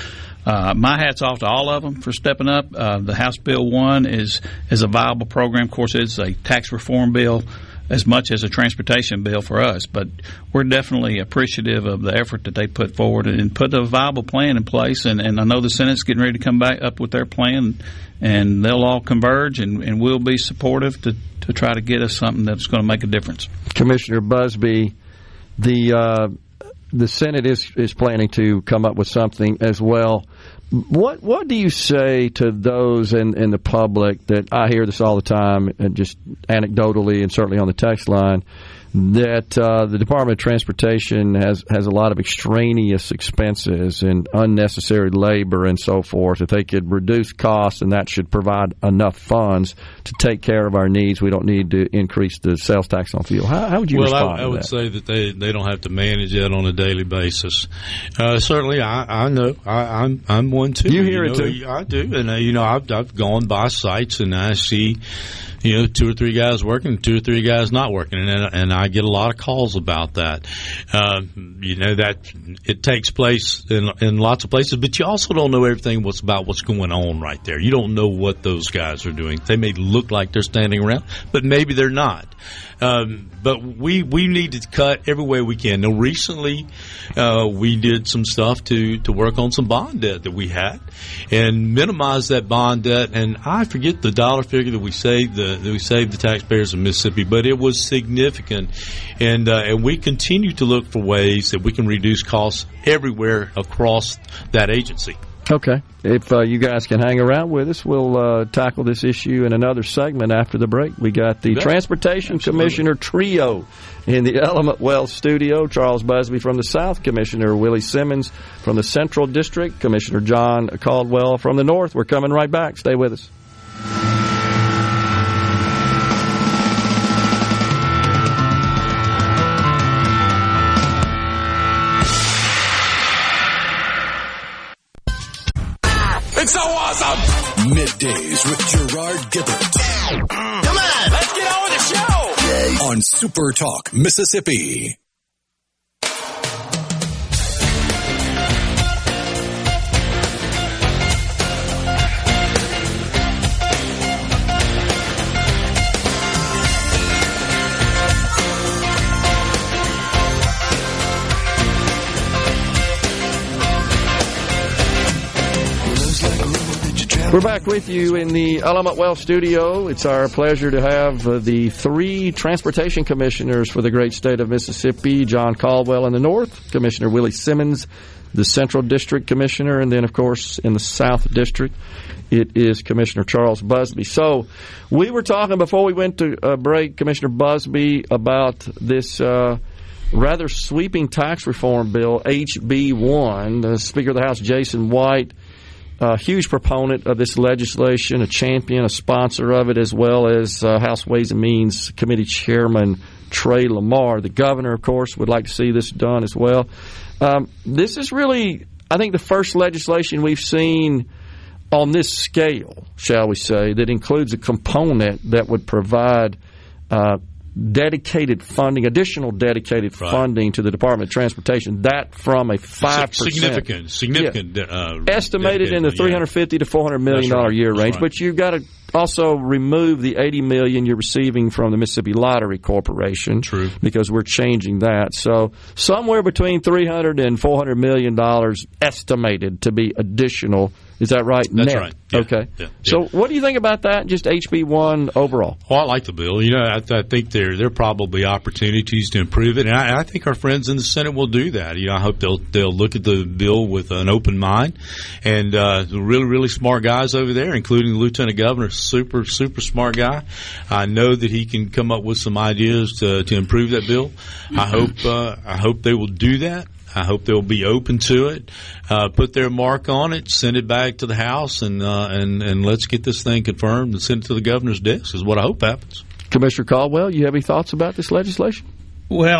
my hat's off to all of them for stepping up. The House Bill 1 is a viable program. Of course, it's a tax reform bill as much as a transportation bill for us, but we're definitely appreciative of the effort that they put forward and put a viable plan in place. And I know the Senate's getting ready to come back up with their plan, and they'll all converge, and we'll be supportive to try to get us something that's going to make a difference. Commissioner Busby, the Senate is planning to come up with something as well, What do you say to those in the public that I hear this all the time, and just anecdotally and certainly on the text line, that the Department of Transportation has a lot of extraneous expenses and unnecessary labor and so forth, that they could reduce costs and that should provide enough funds to take care of our needs? We don't need to increase the sales tax on fuel. How would you respond to that? I would say that they don't have to manage that on a daily basis. Certainly, I know. I'm one too. You hear it too? I do. And, I've gone by sites and I see, 2 or 3 guys working, 2 or 3 guys not working, and I get a lot of calls about that. That it takes place in lots of places, but you also don't know everything about what's going on right there. You don't know what those guys are doing. They may look like they're standing around, but maybe they're not. But we need to cut every way we can. Now, recently, we did some stuff to work on some bond debt that we had and minimize that bond debt. And I forget the dollar figure that we saved the taxpayers of Mississippi, but it was significant. And we continue to look for ways that we can reduce costs everywhere across that agency. Okay. If you guys can hang around with us, we'll tackle this issue in another segment after the break. We got the Transportation Commissioner trio in the Element Wealth studio. Charles Busby from the South, Commissioner Willie Simmons from the Central District, Commissioner John Caldwell from the North. We're coming right back. Stay with us. It's so awesome! Middays with Gerard Gibert. Come on, let's get on with the show! On SuperTalk Mississippi. We're back with you in the Element Wealth studio. It's our pleasure to have the 3 transportation commissioners for the great state of Mississippi: John Caldwell in the North, Commissioner Willie Simmons, the Central District Commissioner, and then, of course, in the South District, it is Commissioner Charles Busby. So we were talking before we went to break, Commissioner Busby, about this rather sweeping tax reform bill, HB1. The Speaker of the House, Jason White, a huge proponent of this legislation, a champion, a sponsor of it, as well as House Ways and Means Committee Chairman Trey Lamar. The governor, of course, would like to see this done as well. This is really, I think, the first legislation we've seen on this scale, shall we say, that includes a component that would provide dedicated funding, additional dedicated funding to the Department of Transportation, that from a 5%. Significant. Estimated in the $350 to $400 million a year range. Right. But you've got to also remove the $80 million you're receiving from the Mississippi Lottery Corporation. True. Because we're changing that. So somewhere between $300 and $400 million estimated to be additional. Is that right? That's Net. right. Yeah. Okay. Yeah. So what do you think about that, just HB1 overall? Well, I like the bill. I think there are probably opportunities to improve it, and I think our friends in the Senate will do that. I hope they'll look at the bill with an open mind, and the really smart guys over there, including the Lieutenant Governor, super smart guy. I know that he can come up with some ideas to improve that bill. I hope they will do that. I hope they'll be open to it, put their mark on it, send it back to the House, and let's get this thing confirmed and send it to the governor's desk is what I hope happens. Commissioner Caldwell, you have any thoughts about this legislation? Well,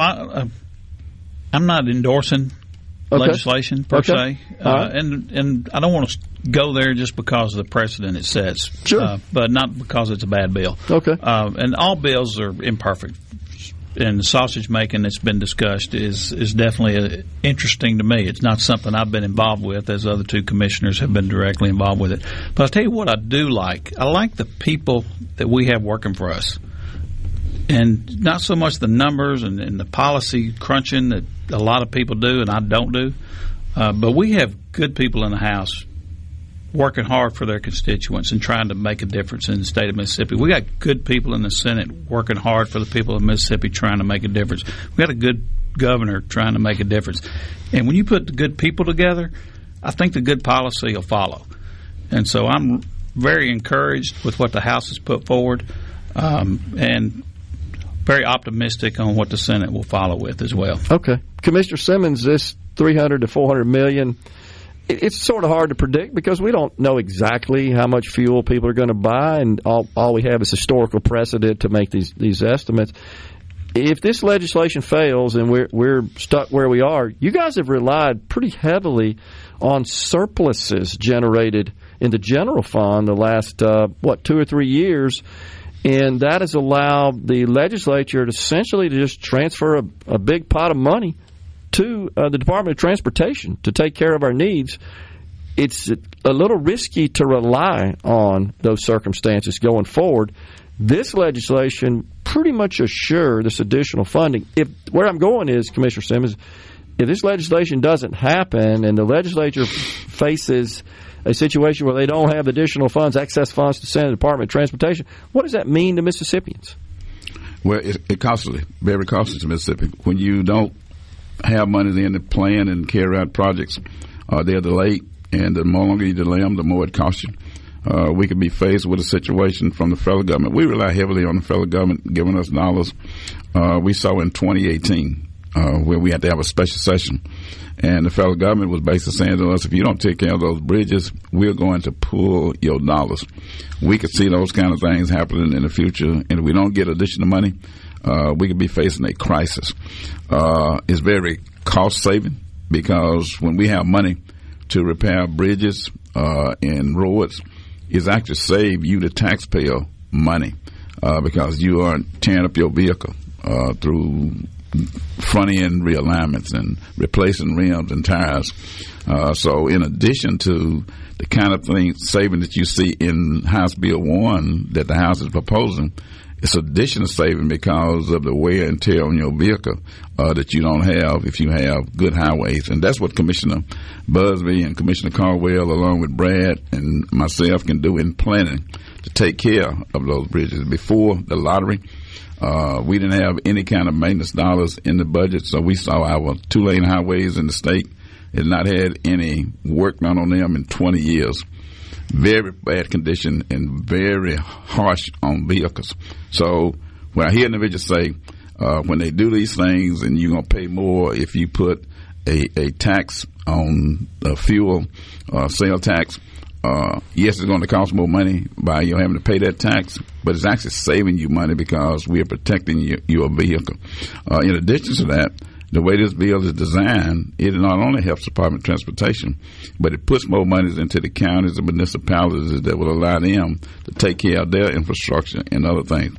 I'm not endorsing legislation per se, and I don't want to go there just because of the precedent it sets, but not because it's a bad bill. Okay. And all bills are imperfect. And the sausage making that's been discussed is definitely interesting to me. It's not something I've been involved with, as other 2 commissioners have been directly involved with it. But I'll tell you what I do like. I like the people that we have working for us. And not so much the numbers and the policy crunching that a lot of people do and I don't do. But we have good people in the House working hard for their constituents and trying to make a difference in the state of Mississippi. We got good people in the Senate working hard for the people of Mississippi trying to make a difference. We got a good governor trying to make a difference. And when you put the good people together, I think the good policy will follow. And so I'm very encouraged with what the House has put forward, and very optimistic on what the Senate will follow with as well. Okay. Commissioner Simmons, this $300 to $400 million, it's sort of hard to predict because we don't know exactly how much fuel people are going to buy, and all we have is historical precedent to make these estimates. If this legislation fails and we're stuck where we are, you guys have relied pretty heavily on surpluses generated in the general fund the last 2 or 3 years, and that has allowed the legislature to essentially just transfer a big pot of money to the Department of Transportation to take care of our needs. It's a little risky to rely on those circumstances going forward. This legislation pretty much assures this additional funding. Where I'm going is, Commissioner Simmons, if this legislation doesn't happen and the legislature faces a situation where they don't have additional funds, excess funds to send to the Department of Transportation, what does that mean to Mississippians? Well, it's costly, very costly to Mississippi. When you don't have money then to plan and carry out projects, they're delayed, and the more longer you delay them, the more it costs you. We could be faced with a situation from the federal government. We rely heavily on the federal government giving us dollars. We saw in 2018 where we had to have a special session, and the federal government was basically saying to us, if you don't take care of those bridges, we're going to pull your dollars. We could see those kind of things happening in the future, and if we don't get additional money, we could be facing a crisis. It's very cost-saving because when we have money to repair bridges and roads, it's actually save you, the taxpayer, money because you aren't tearing up your vehicle through front-end realignments and replacing rims and tires. So in addition to the kind of saving that you see in House Bill 1 that the House is proposing, it's additional saving because of the wear and tear on your vehicle that you don't have if you have good highways. And that's what Commissioner Busby and Commissioner Caldwell, along with Brad and myself, can do in planning to take care of those bridges. Before the lottery, we didn't have any kind of maintenance dollars in the budget, so we saw our 2-lane highways in the state had not had any work done on them in 20 years. Very bad condition and very harsh on vehicles. So when I hear individuals say when they do these things and you're going to pay more if you put a tax on fuel, sale tax, yes, it's going to cost more money by you having to pay that tax, but it's actually saving you money because we are protecting your vehicle. In addition to that, the way this bill is designed, it not only helps the Department of Transportation, but it puts more money into the counties and municipalities that will allow them to take care of their infrastructure and other things.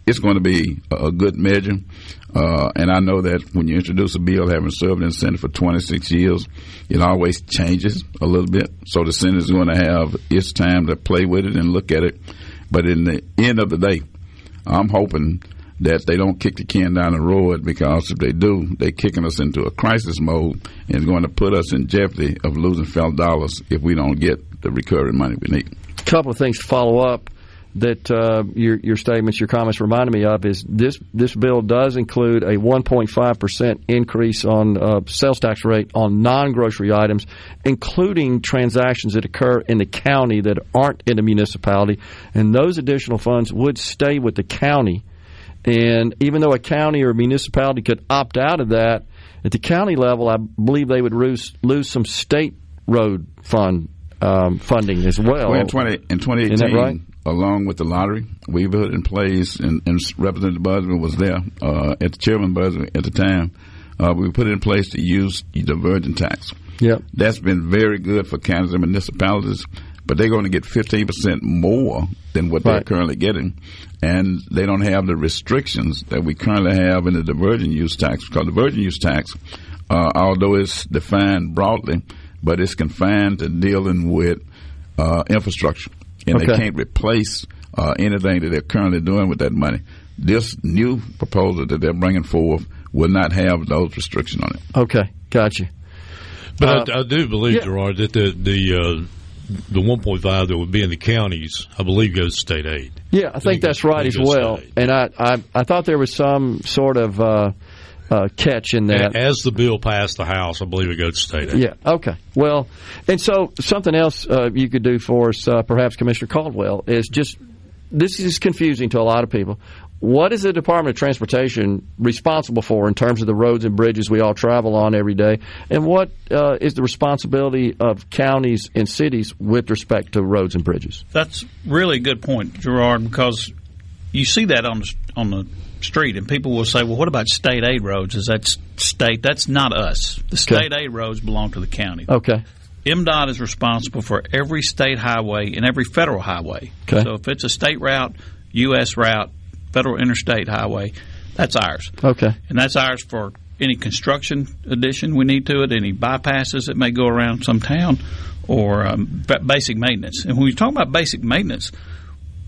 It's going to be a good measure, and I know that when you introduce a bill having served in the Senate for 26 years, it always changes a little bit. So the Senate is going to have its time to play with it and look at it. But in the end of the day, I'm hoping that they don't kick the can down the road, because if they do, they're kicking us into a crisis mode and going to put us in jeopardy of losing federal dollars if we don't get the recurring money we need. A couple of things to follow up that your statements, your comments reminded me of is this bill does include a 1.5% increase on sales tax rate on non-grocery items, including transactions that occur in the county that aren't in the municipality, and those additional funds would stay with the county. And even though a county or municipality could opt out of that, at the county level, I believe they would lose some state road funding as well. Well, in 2018, isn't that right? Along with the lottery, we put in place, and Representative Busby was there, at Chairman Busby at the time, we put it in place to use the virgin tax. Yep. That's been very good for counties and municipalities, but they're going to get 15% more than what they're currently getting, and they don't have the restrictions that we currently have in the virgin use tax, because the virgin use tax, although it's defined broadly, but it's confined to dealing with infrastructure, and they can't replace anything that they're currently doing with that money. This new proposal that they're bringing forth will not have those restrictions on it. Okay, gotcha. But I do believe, Gerard, that the 1.5 that would be in the counties, I believe, goes state aid. Yeah, I think that's right as well. And I thought there was some sort of catch in that. As the bill passed the House, I believe it goes to state aid. Yeah, okay. Well, and so something else you could do for us, perhaps Commissioner Caldwell, is just, this is confusing to a lot of people. What is the Department of Transportation responsible for in terms of the roads and bridges we all travel on every day? And what is the responsibility of counties and cities with respect to roads and bridges? That's really a good point, Gerard, because you see that on the street, and people will say, well, what about state aid roads? Is that state? That's not us. The state aid roads belong to the county. Okay. MDOT is responsible for every state highway and every federal highway. Okay. So if it's a state route, U.S. route, federal interstate highway, that's ours. Okay. And that's ours for any construction addition we need to it, any bypasses that may go around some town, or basic maintenance. And when we talk about basic maintenance,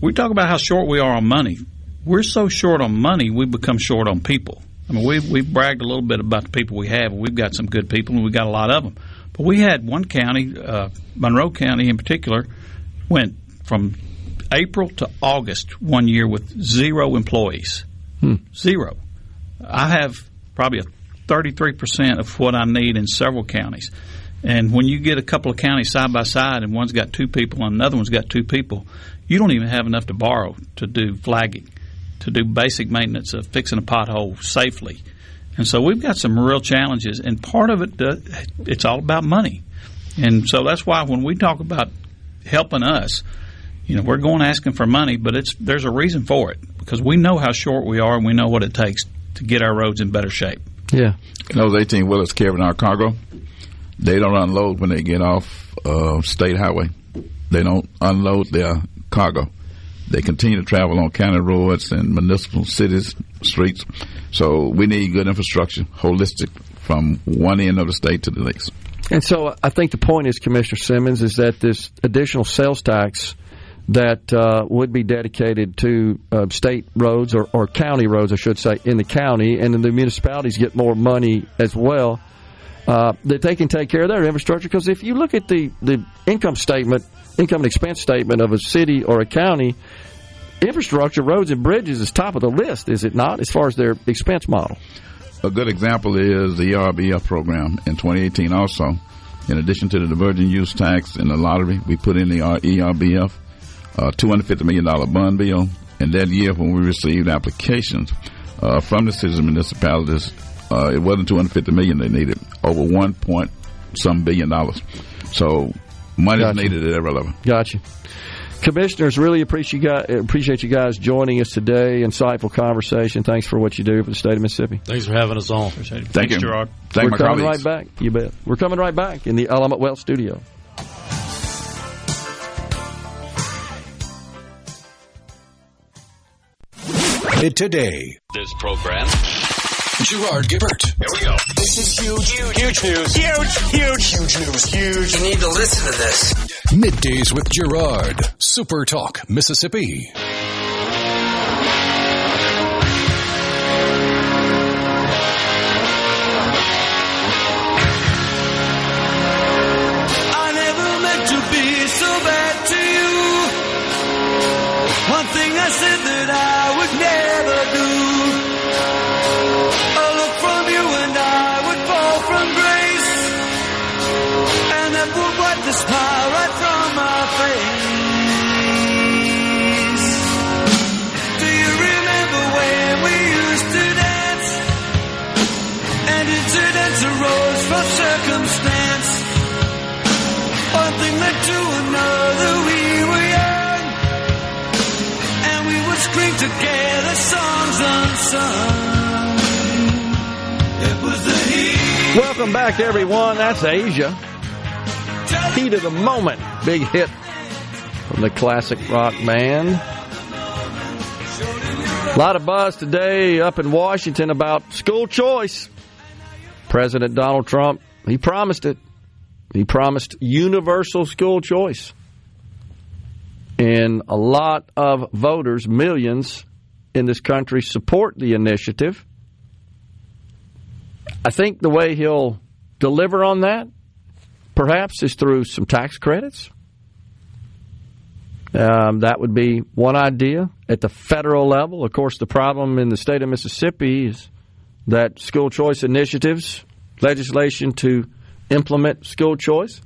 we talk about how short we are on money. We're so short on money, we become short on people. I mean, we've bragged a little bit about the people we have. We've got some good people, and we've got a lot of them. But we had one county, Monroe County in particular, went from April to August one year with 0 employees. 0. I have probably 33% of what I need in several counties. And when you get a couple of counties side by side and one's got 2 people and another one's got 2 people, you don't even have enough to borrow to do flagging, to do basic maintenance of fixing a pothole safely. And so we've got some real challenges, and part of it, it's all about money. And so that's why when we talk about helping us, we're going asking for money, but there's a reason for it, because we know how short we are and we know what it takes to get our roads in better shape. Yeah. And those 18-wheelers carrying our cargo, they don't unload when they get off state highway. They don't unload their cargo. They continue to travel on county roads and municipal cities, streets. So we need good infrastructure, holistic, from one end of the state to the next. And so I think the point is, Commissioner Simmons, is that this additional sales tax that would be dedicated to state roads or county roads, I should say, in the county, and then the municipalities get more money as well, that they can take care of their infrastructure. Because if you look at the income and expense statement of a city or a county, infrastructure, roads and bridges is top of the list, is it not, as far as their expense model? A good example is the ERBF program in 2018 also. In addition to the divergent use tax and the lottery, we put in the ERBF $250 million bond bill. And that year when we received applications from the cities and municipalities, it wasn't $250 million they needed, over $1.some billion. So money is needed at every level. Gotcha. Commissioners, really appreciate you guys joining us today. Insightful conversation. Thanks for what you do for the state of Mississippi. Thanks for having us on. Thank you, Gerard. Thank We're coming right back. You bet. We're coming right back in the Element Wealth studio. Today, this program, Gerard Gibert. Here we go. This is huge news. Huge news. You need to listen to this. Middays with Gerard. SuperTalk Mississippi. I never meant to be so bad to you. One thing I said that I would never do. A look from you and I would fall from grace, and that would wipe the smile right from my face. Do you remember when we used to dance, and incidents arose from circumstance? One thing led to another, we were young, and we would scream together songs unsung. It was the heat. Welcome back, everyone. That's Asia. Heat of the moment. Big hit from the classic rock band. A lot of buzz today up in Washington about school choice. President Donald Trump, he promised it. He promised universal school choice. And a lot of voters, millions in this country, support the initiative. I think the way he'll deliver on that, perhaps, is through some tax credits. That would be one idea at the federal level. Of course, the problem in the state of Mississippi is that school choice initiatives, legislation to implement school choice,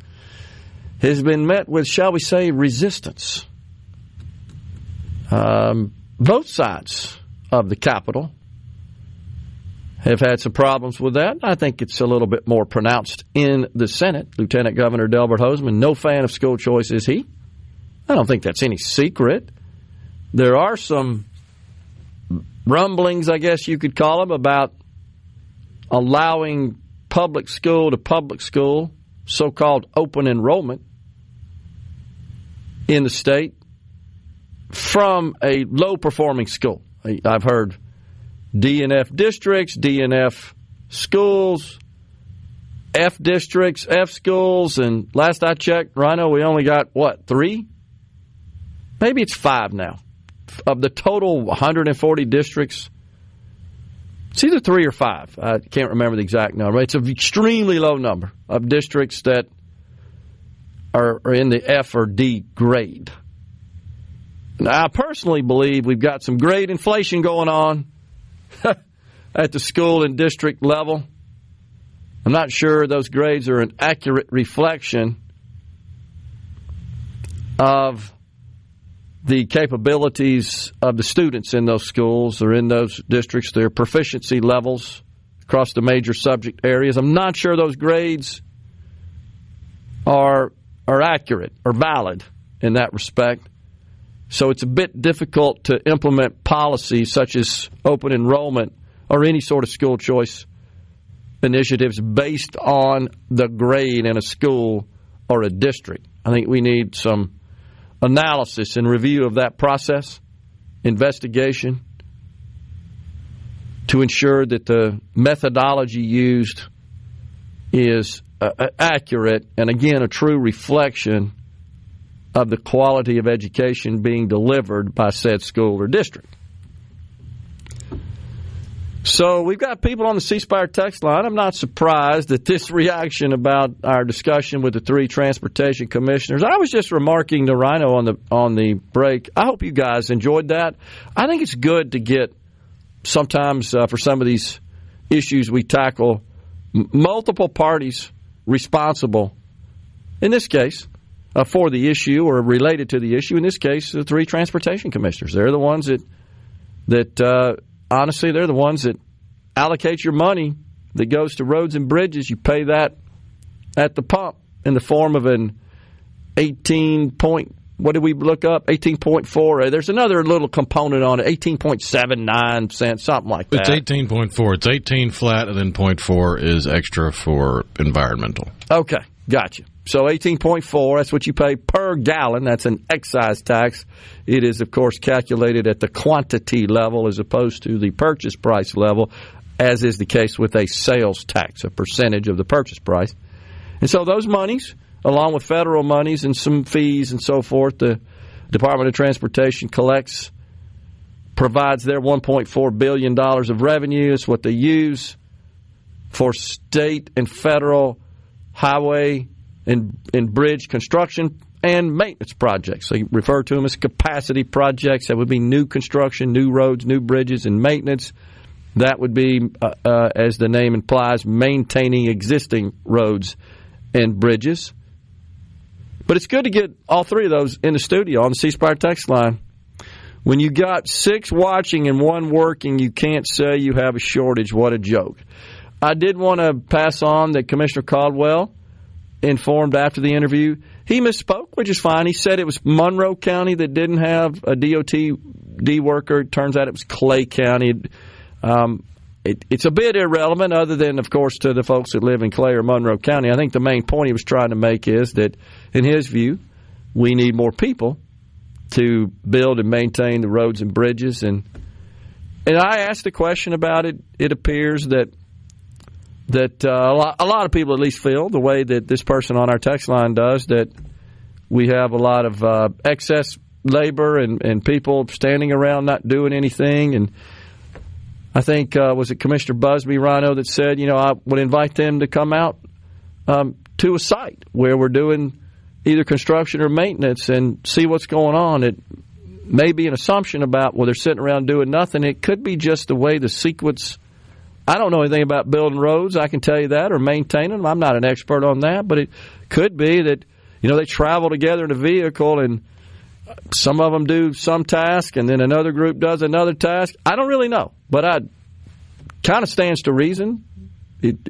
has been met with, shall we say, resistance. Both sides of the Capitol have had some problems with that. I think it's a little bit more pronounced in the Senate. Lieutenant Governor Delbert Hosemann, no fan of school choice, is he? I don't think that's any secret. There are some rumblings, I guess you could call them, about allowing public school to public school, so-called open enrollment in the state from a low-performing school. I've heard DNF districts, DNF schools, F districts, F schools, and last I checked, Rhino, we only got, 3? Maybe it's 5 now. Of the total 140 districts, it's either 3 or 5. I can't remember the exact number. It's an extremely low number of districts that are in the F or D grade. Now, I personally believe we've got some grade inflation going on at the school and district level. I'm not sure those grades are an accurate reflection of the capabilities of the students in those schools or in those districts, their proficiency levels across the major subject areas. I'm not sure those grades are accurate or valid in that respect. So it's a bit difficult to implement policies such as open enrollment or any sort of school choice initiatives based on the grade in a school or a district. I think we need some analysis and review of that process, investigation, to ensure that the methodology used is accurate and, again, a true reflection of the quality of education being delivered by said school or district. So we've got people on the C Spire text line. I'm not surprised at this reaction about our discussion with the 3 transportation commissioners. I was just remarking to Rhino on the break. I hope you guys enjoyed that. I think it's good to get sometimes for some of these issues we tackle multiple parties responsible. In this case, for the issue or related to the issue. In this case, the 3 transportation commissioners. They're the ones that honestly, they're the ones that allocate your money that goes to roads and bridges. You pay that at the pump in the form of an 18.4. There's another little component on it, 18.79 cents, something like that. It's 18.4. It's 18 flat, and then 0.4 is extra for environmental. Okay, gotcha. So 18.4, that's what you pay per gallon. That's an excise tax. It is, of course, calculated at the quantity level as opposed to the purchase price level, as is the case with a sales tax, a percentage of the purchase price. And so those monies, along with federal monies and some fees and so forth, the Department of Transportation provides their $1.4 billion of revenue. It's what they use for state and federal highway and bridge construction and maintenance projects. They refer to them as capacity projects. That would be new construction, new roads, new bridges, and maintenance. That would be, as the name implies, maintaining existing roads and bridges. But it's good to get all 3 of those in the studio on the C Spire text line. When you got 6 watching and 1 working, you can't say you have a shortage. What a joke. I did want to pass on that Commissioner Caldwell informed after the interview. He misspoke, which is fine. He said it was Monroe County that didn't have a DOT worker. It turns out it was Clay County. It's a bit irrelevant other than, of course, to the folks that live in Clay or Monroe County. I think the main point he was trying to make is that, in his view, we need more people to build and maintain the roads and bridges. And I asked a question about it. It appears that a lot of people at least feel the way that this person on our text line does, that we have a lot of excess labor and people standing around not doing anything. And I think, was it Commissioner Busby, Rhino, that said, I would invite them to come out to a site where we're doing either construction or maintenance and see what's going on. It may be an assumption about, they're sitting around doing nothing. It could be just the way the sequence I don't know anything about building roads, I can tell you that, or maintaining them. I'm not an expert on that, but it could be that, they travel together in a vehicle and some of them do some task and then another group does another task. I don't really know, but I kind of stands to reason. It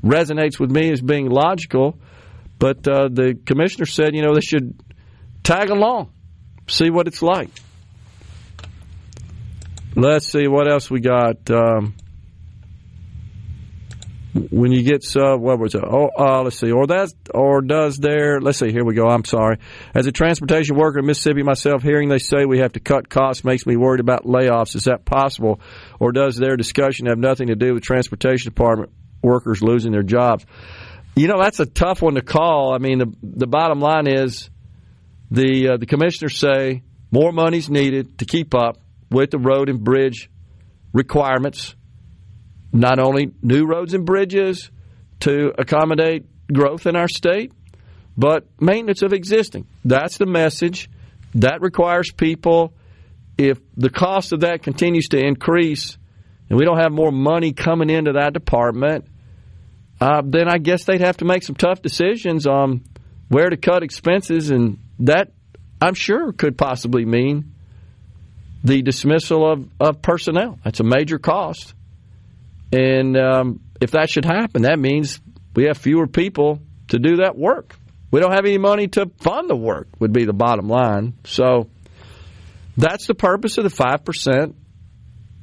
resonates with me as being logical, but the commissioner said, they should tag along, see what it's like. Let's see what else we got. When you get what was it? Let's see. Let's see. Here we go. I'm sorry. As a transportation worker in Mississippi myself, hearing they say we have to cut costs makes me worried about layoffs. Is that possible, or does their discussion have nothing to do with transportation department workers losing their jobs? That's a tough one to call. I mean, the bottom line is the commissioners say more money's needed to keep up with the road and bridge requirements. Not only new roads and bridges to accommodate growth in our state, but maintenance of existing. That's the message. That requires people. If the cost of that continues to increase and we don't have more money coming into that department, then I guess they'd have to make some tough decisions on where to cut expenses, and that, I'm sure, could possibly mean the dismissal of personnel. That's a major cost. And if that should happen, that means we have fewer people to do that work. We don't have any money to fund the work, would be the bottom line. So that's the purpose of the 5%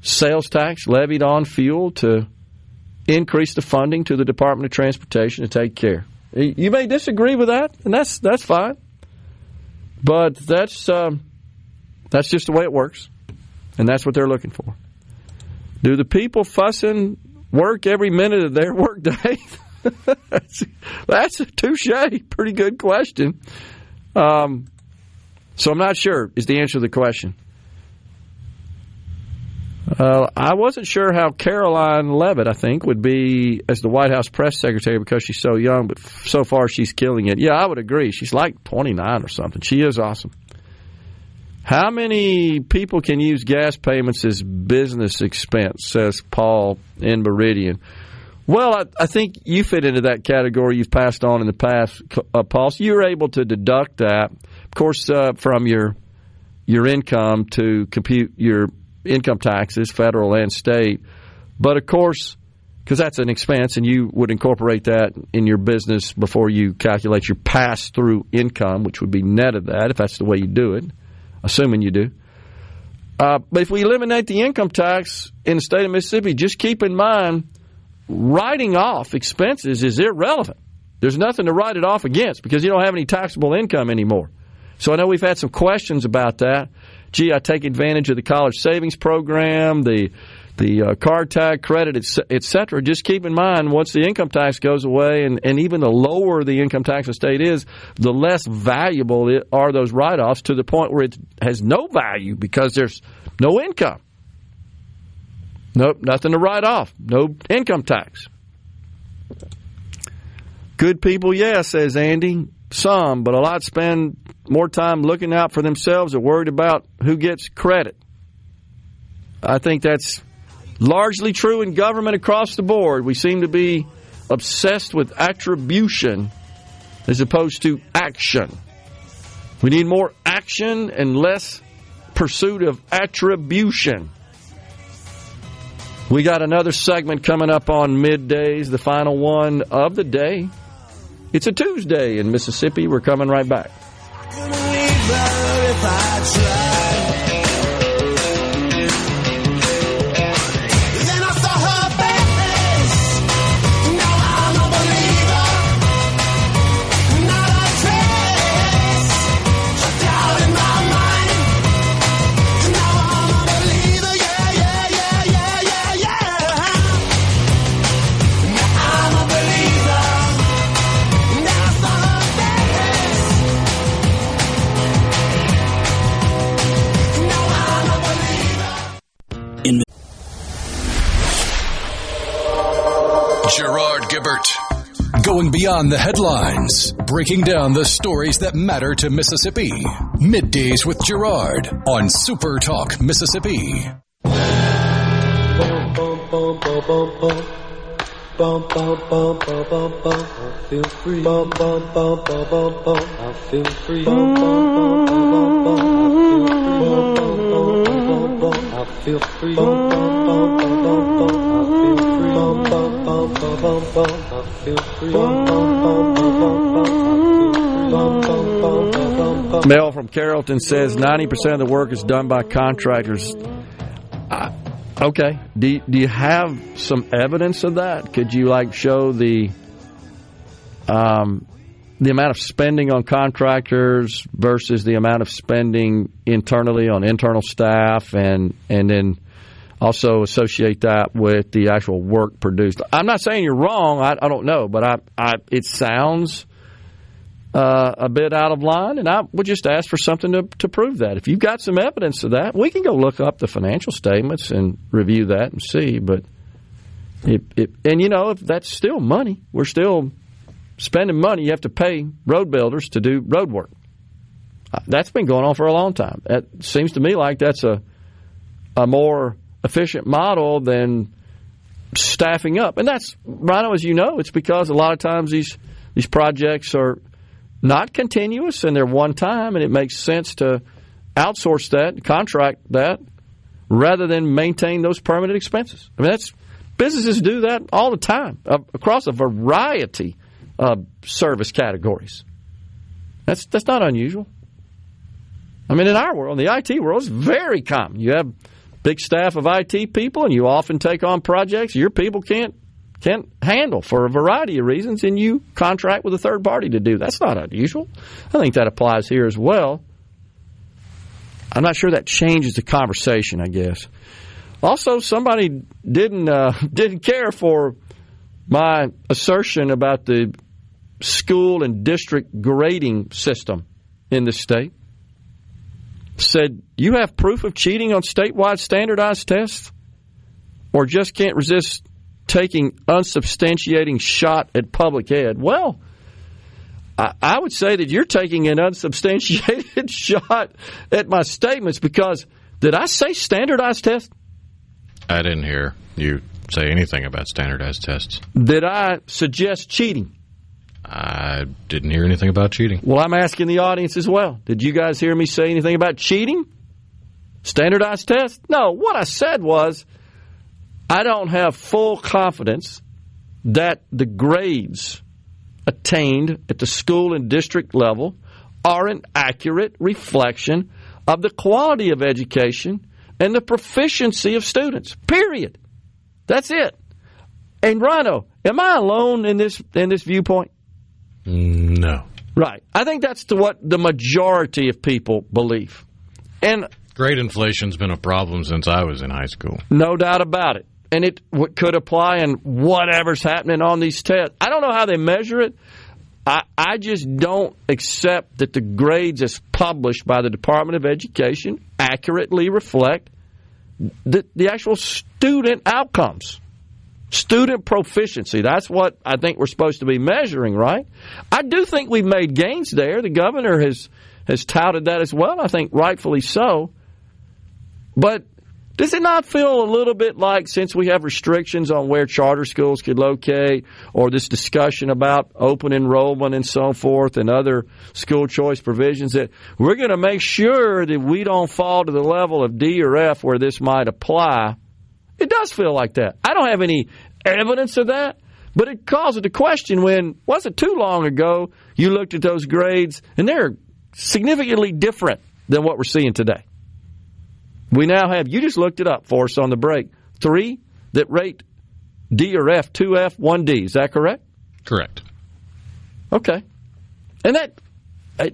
sales tax levied on fuel, to increase the funding to the Department of Transportation to take care. You may disagree with that, and that's fine. But that's just the way it works, and that's what they're looking for. Do the people fussing work every minute of their work day? That's a touche. Pretty good question. So I'm not sure is the answer to the question. I wasn't sure how Caroline Levitt, I think, would be as the White House press secretary because she's so young, but so far she's killing it. Yeah, I would agree. She's like 29 or something. She is awesome. How many people can use gas payments as business expense, says Paul in Meridian? Well, I think you fit into that category you've passed on in the past, Paul. So you're able to deduct that, of course, from your income to compute your income taxes, federal and state. But, of course, because that's an expense, and you would incorporate that in your business before you calculate your pass-through income, which would be net of that if that's the way you do it. Assuming you do. But if we eliminate the income tax in the state of Mississippi, just keep in mind, writing off expenses is irrelevant. There's nothing to write it off against because you don't have any taxable income anymore. So I know we've had some questions about that. Gee, I take advantage of the college savings program, the card tag credit, et cetera. Just keep in mind, once the income tax goes away, and even the lower the income tax in the state is, the less valuable are those write-offs, to the point where it has no value because there's no income. Nope, nothing to write off. No income tax. Good people, yes, says Andy. Some, but a lot spend more time looking out for themselves or worried about who gets credit. I think that's largely true in government across the board. We seem to be obsessed with attribution as opposed to action. We need more action and less pursuit of attribution. We got another segment coming up on Middays, the final one of the day. It's a Tuesday in Mississippi. We're coming right back. Gerard Gibert. Going beyond the headlines, breaking down the stories that matter to Mississippi. Middays with Gerard on SuperTalk Mississippi. Bum bum bum bum bum bum. I feel free. Bum bum bum bum bum bum. I feel free. Bum bum bum bum bum. I feel free. Bum bum bum bum bum. I feel free. Bum bum bum bum bum. I feel free. Mel from Carrollton says 90% of the work is done by contractors. Okay. Do you have some evidence of that? Could you show the amount of spending on contractors versus the amount of spending internally on internal staff, and then also associate that with the actual work produced? I'm not saying you're wrong. I don't know, but it sounds a bit out of line, and I would just ask for something to prove that. If you've got some evidence of that, we can go look up the financial statements and review that and see. But if that's still money, we're still spending money. You have to pay road builders to do road work. That's been going on for a long time. It seems to me like that's a more efficient model than staffing up. And that's, Rhino, as you know, it's because a lot of times these projects are not continuous and they're one time, and it makes sense to outsource that, contract that, rather than maintain those permanent expenses. I mean, businesses do that all the time across a variety of service categories. That's not unusual. I mean, in our world, in the IT world, it's very common. You have big staff of IT people, and you often take on projects your people can't handle for a variety of reasons, and you contract with a third party to do. That's not unusual. I think that applies here as well. I'm not sure that changes the conversation, I guess. Also, somebody didn't care for my assertion about the school and district grading system in the state. Said, you have proof of cheating on statewide standardized tests, or just can't resist taking unsubstantiating shot at public ed. Well, I would say that you're taking an unsubstantiated shot at my statements, because did I say standardized tests? I didn't hear you say anything about standardized tests. Did I suggest cheating? I didn't hear anything about cheating. Well, I'm asking the audience as well. Did you guys hear me say anything about cheating? Standardized tests? No, what I said was, I don't have full confidence that the grades attained at the school and district level are an accurate reflection of the quality of education and the proficiency of students. Period. That's it. And Rhino, am I alone in this viewpoint? No. Right. I think that's what the majority of people believe. And grade inflation's been a problem since I was in high school. No doubt about it. And it could apply in whatever's happening on these tests. I don't know how they measure it. I just don't accept that the grades as published by the Department of Education accurately reflect the actual student outcomes. Student proficiency. That's what I think we're supposed to be measuring, right? I do think we've made gains there. The governor has touted that as well, I think rightfully so. But does it not feel a little bit like, since we have restrictions on where charter schools could locate, or this discussion about open enrollment and so forth and other school choice provisions, that we're going to make sure that we don't fall to the level of D or F where this might apply? It does feel like that. I don't have any evidence of that, but it calls into question when, wasn't too long ago, you looked at those grades and they're significantly different than what we're seeing today. We now have, you just looked it up for us on the break, 3 that rate D or F, 2F, 1D. Is that correct? Correct. Okay. And that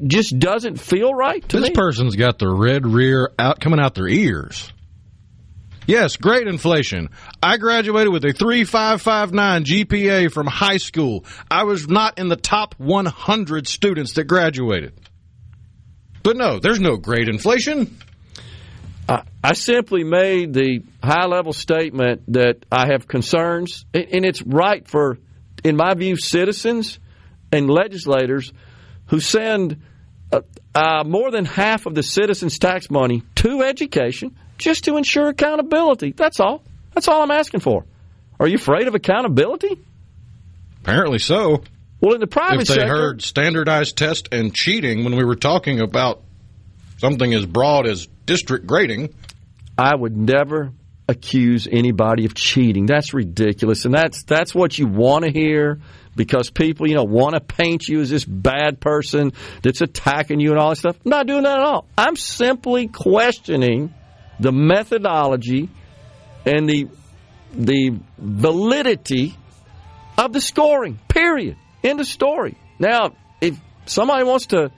just doesn't feel right to me. This person's got the red rear coming out their ears. Yes, grade inflation. I graduated with a 3.559 GPA from high school. I was not in the top 100 students that graduated. But no, there's no grade inflation. I simply made the high-level statement that I have concerns, and it's right for, in my view, citizens and legislators who send more than half of the citizens' tax money to education just to ensure accountability. That's all. That's all I'm asking for. Are you afraid of accountability? Apparently so. Well, in the private if they sector, heard standardized test and cheating when we were talking about something as broad as district grading, I would never accuse anybody of cheating. That's ridiculous, and that's what you want to hear, because people, want to paint you as this bad person that's attacking you and all that stuff. I'm not doing that at all. I'm simply questioning the methodology and the validity of the scoring, period. End of story. Now, if somebody wants to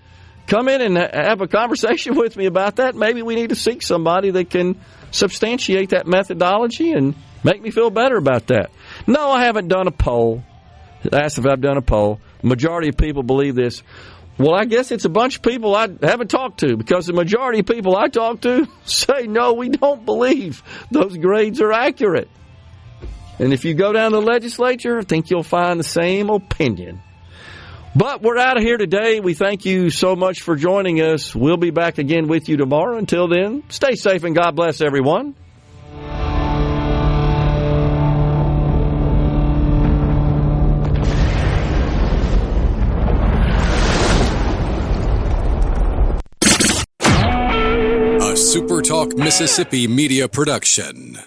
come in and have a conversation with me about that, maybe we need to seek somebody that can substantiate that methodology and make me feel better about that. No, I haven't done a poll. Asked if I've done a poll. Majority of people believe this. Well, I guess it's a bunch of people I haven't talked to, because the majority of people I talk to say, no, we don't believe those grades are accurate. And if you go down to the legislature, I think you'll find the same opinion. But we're out of here today. We thank you so much for joining us. We'll be back again with you tomorrow. Until then, stay safe and God bless everyone. A SuperTalk Mississippi Media production.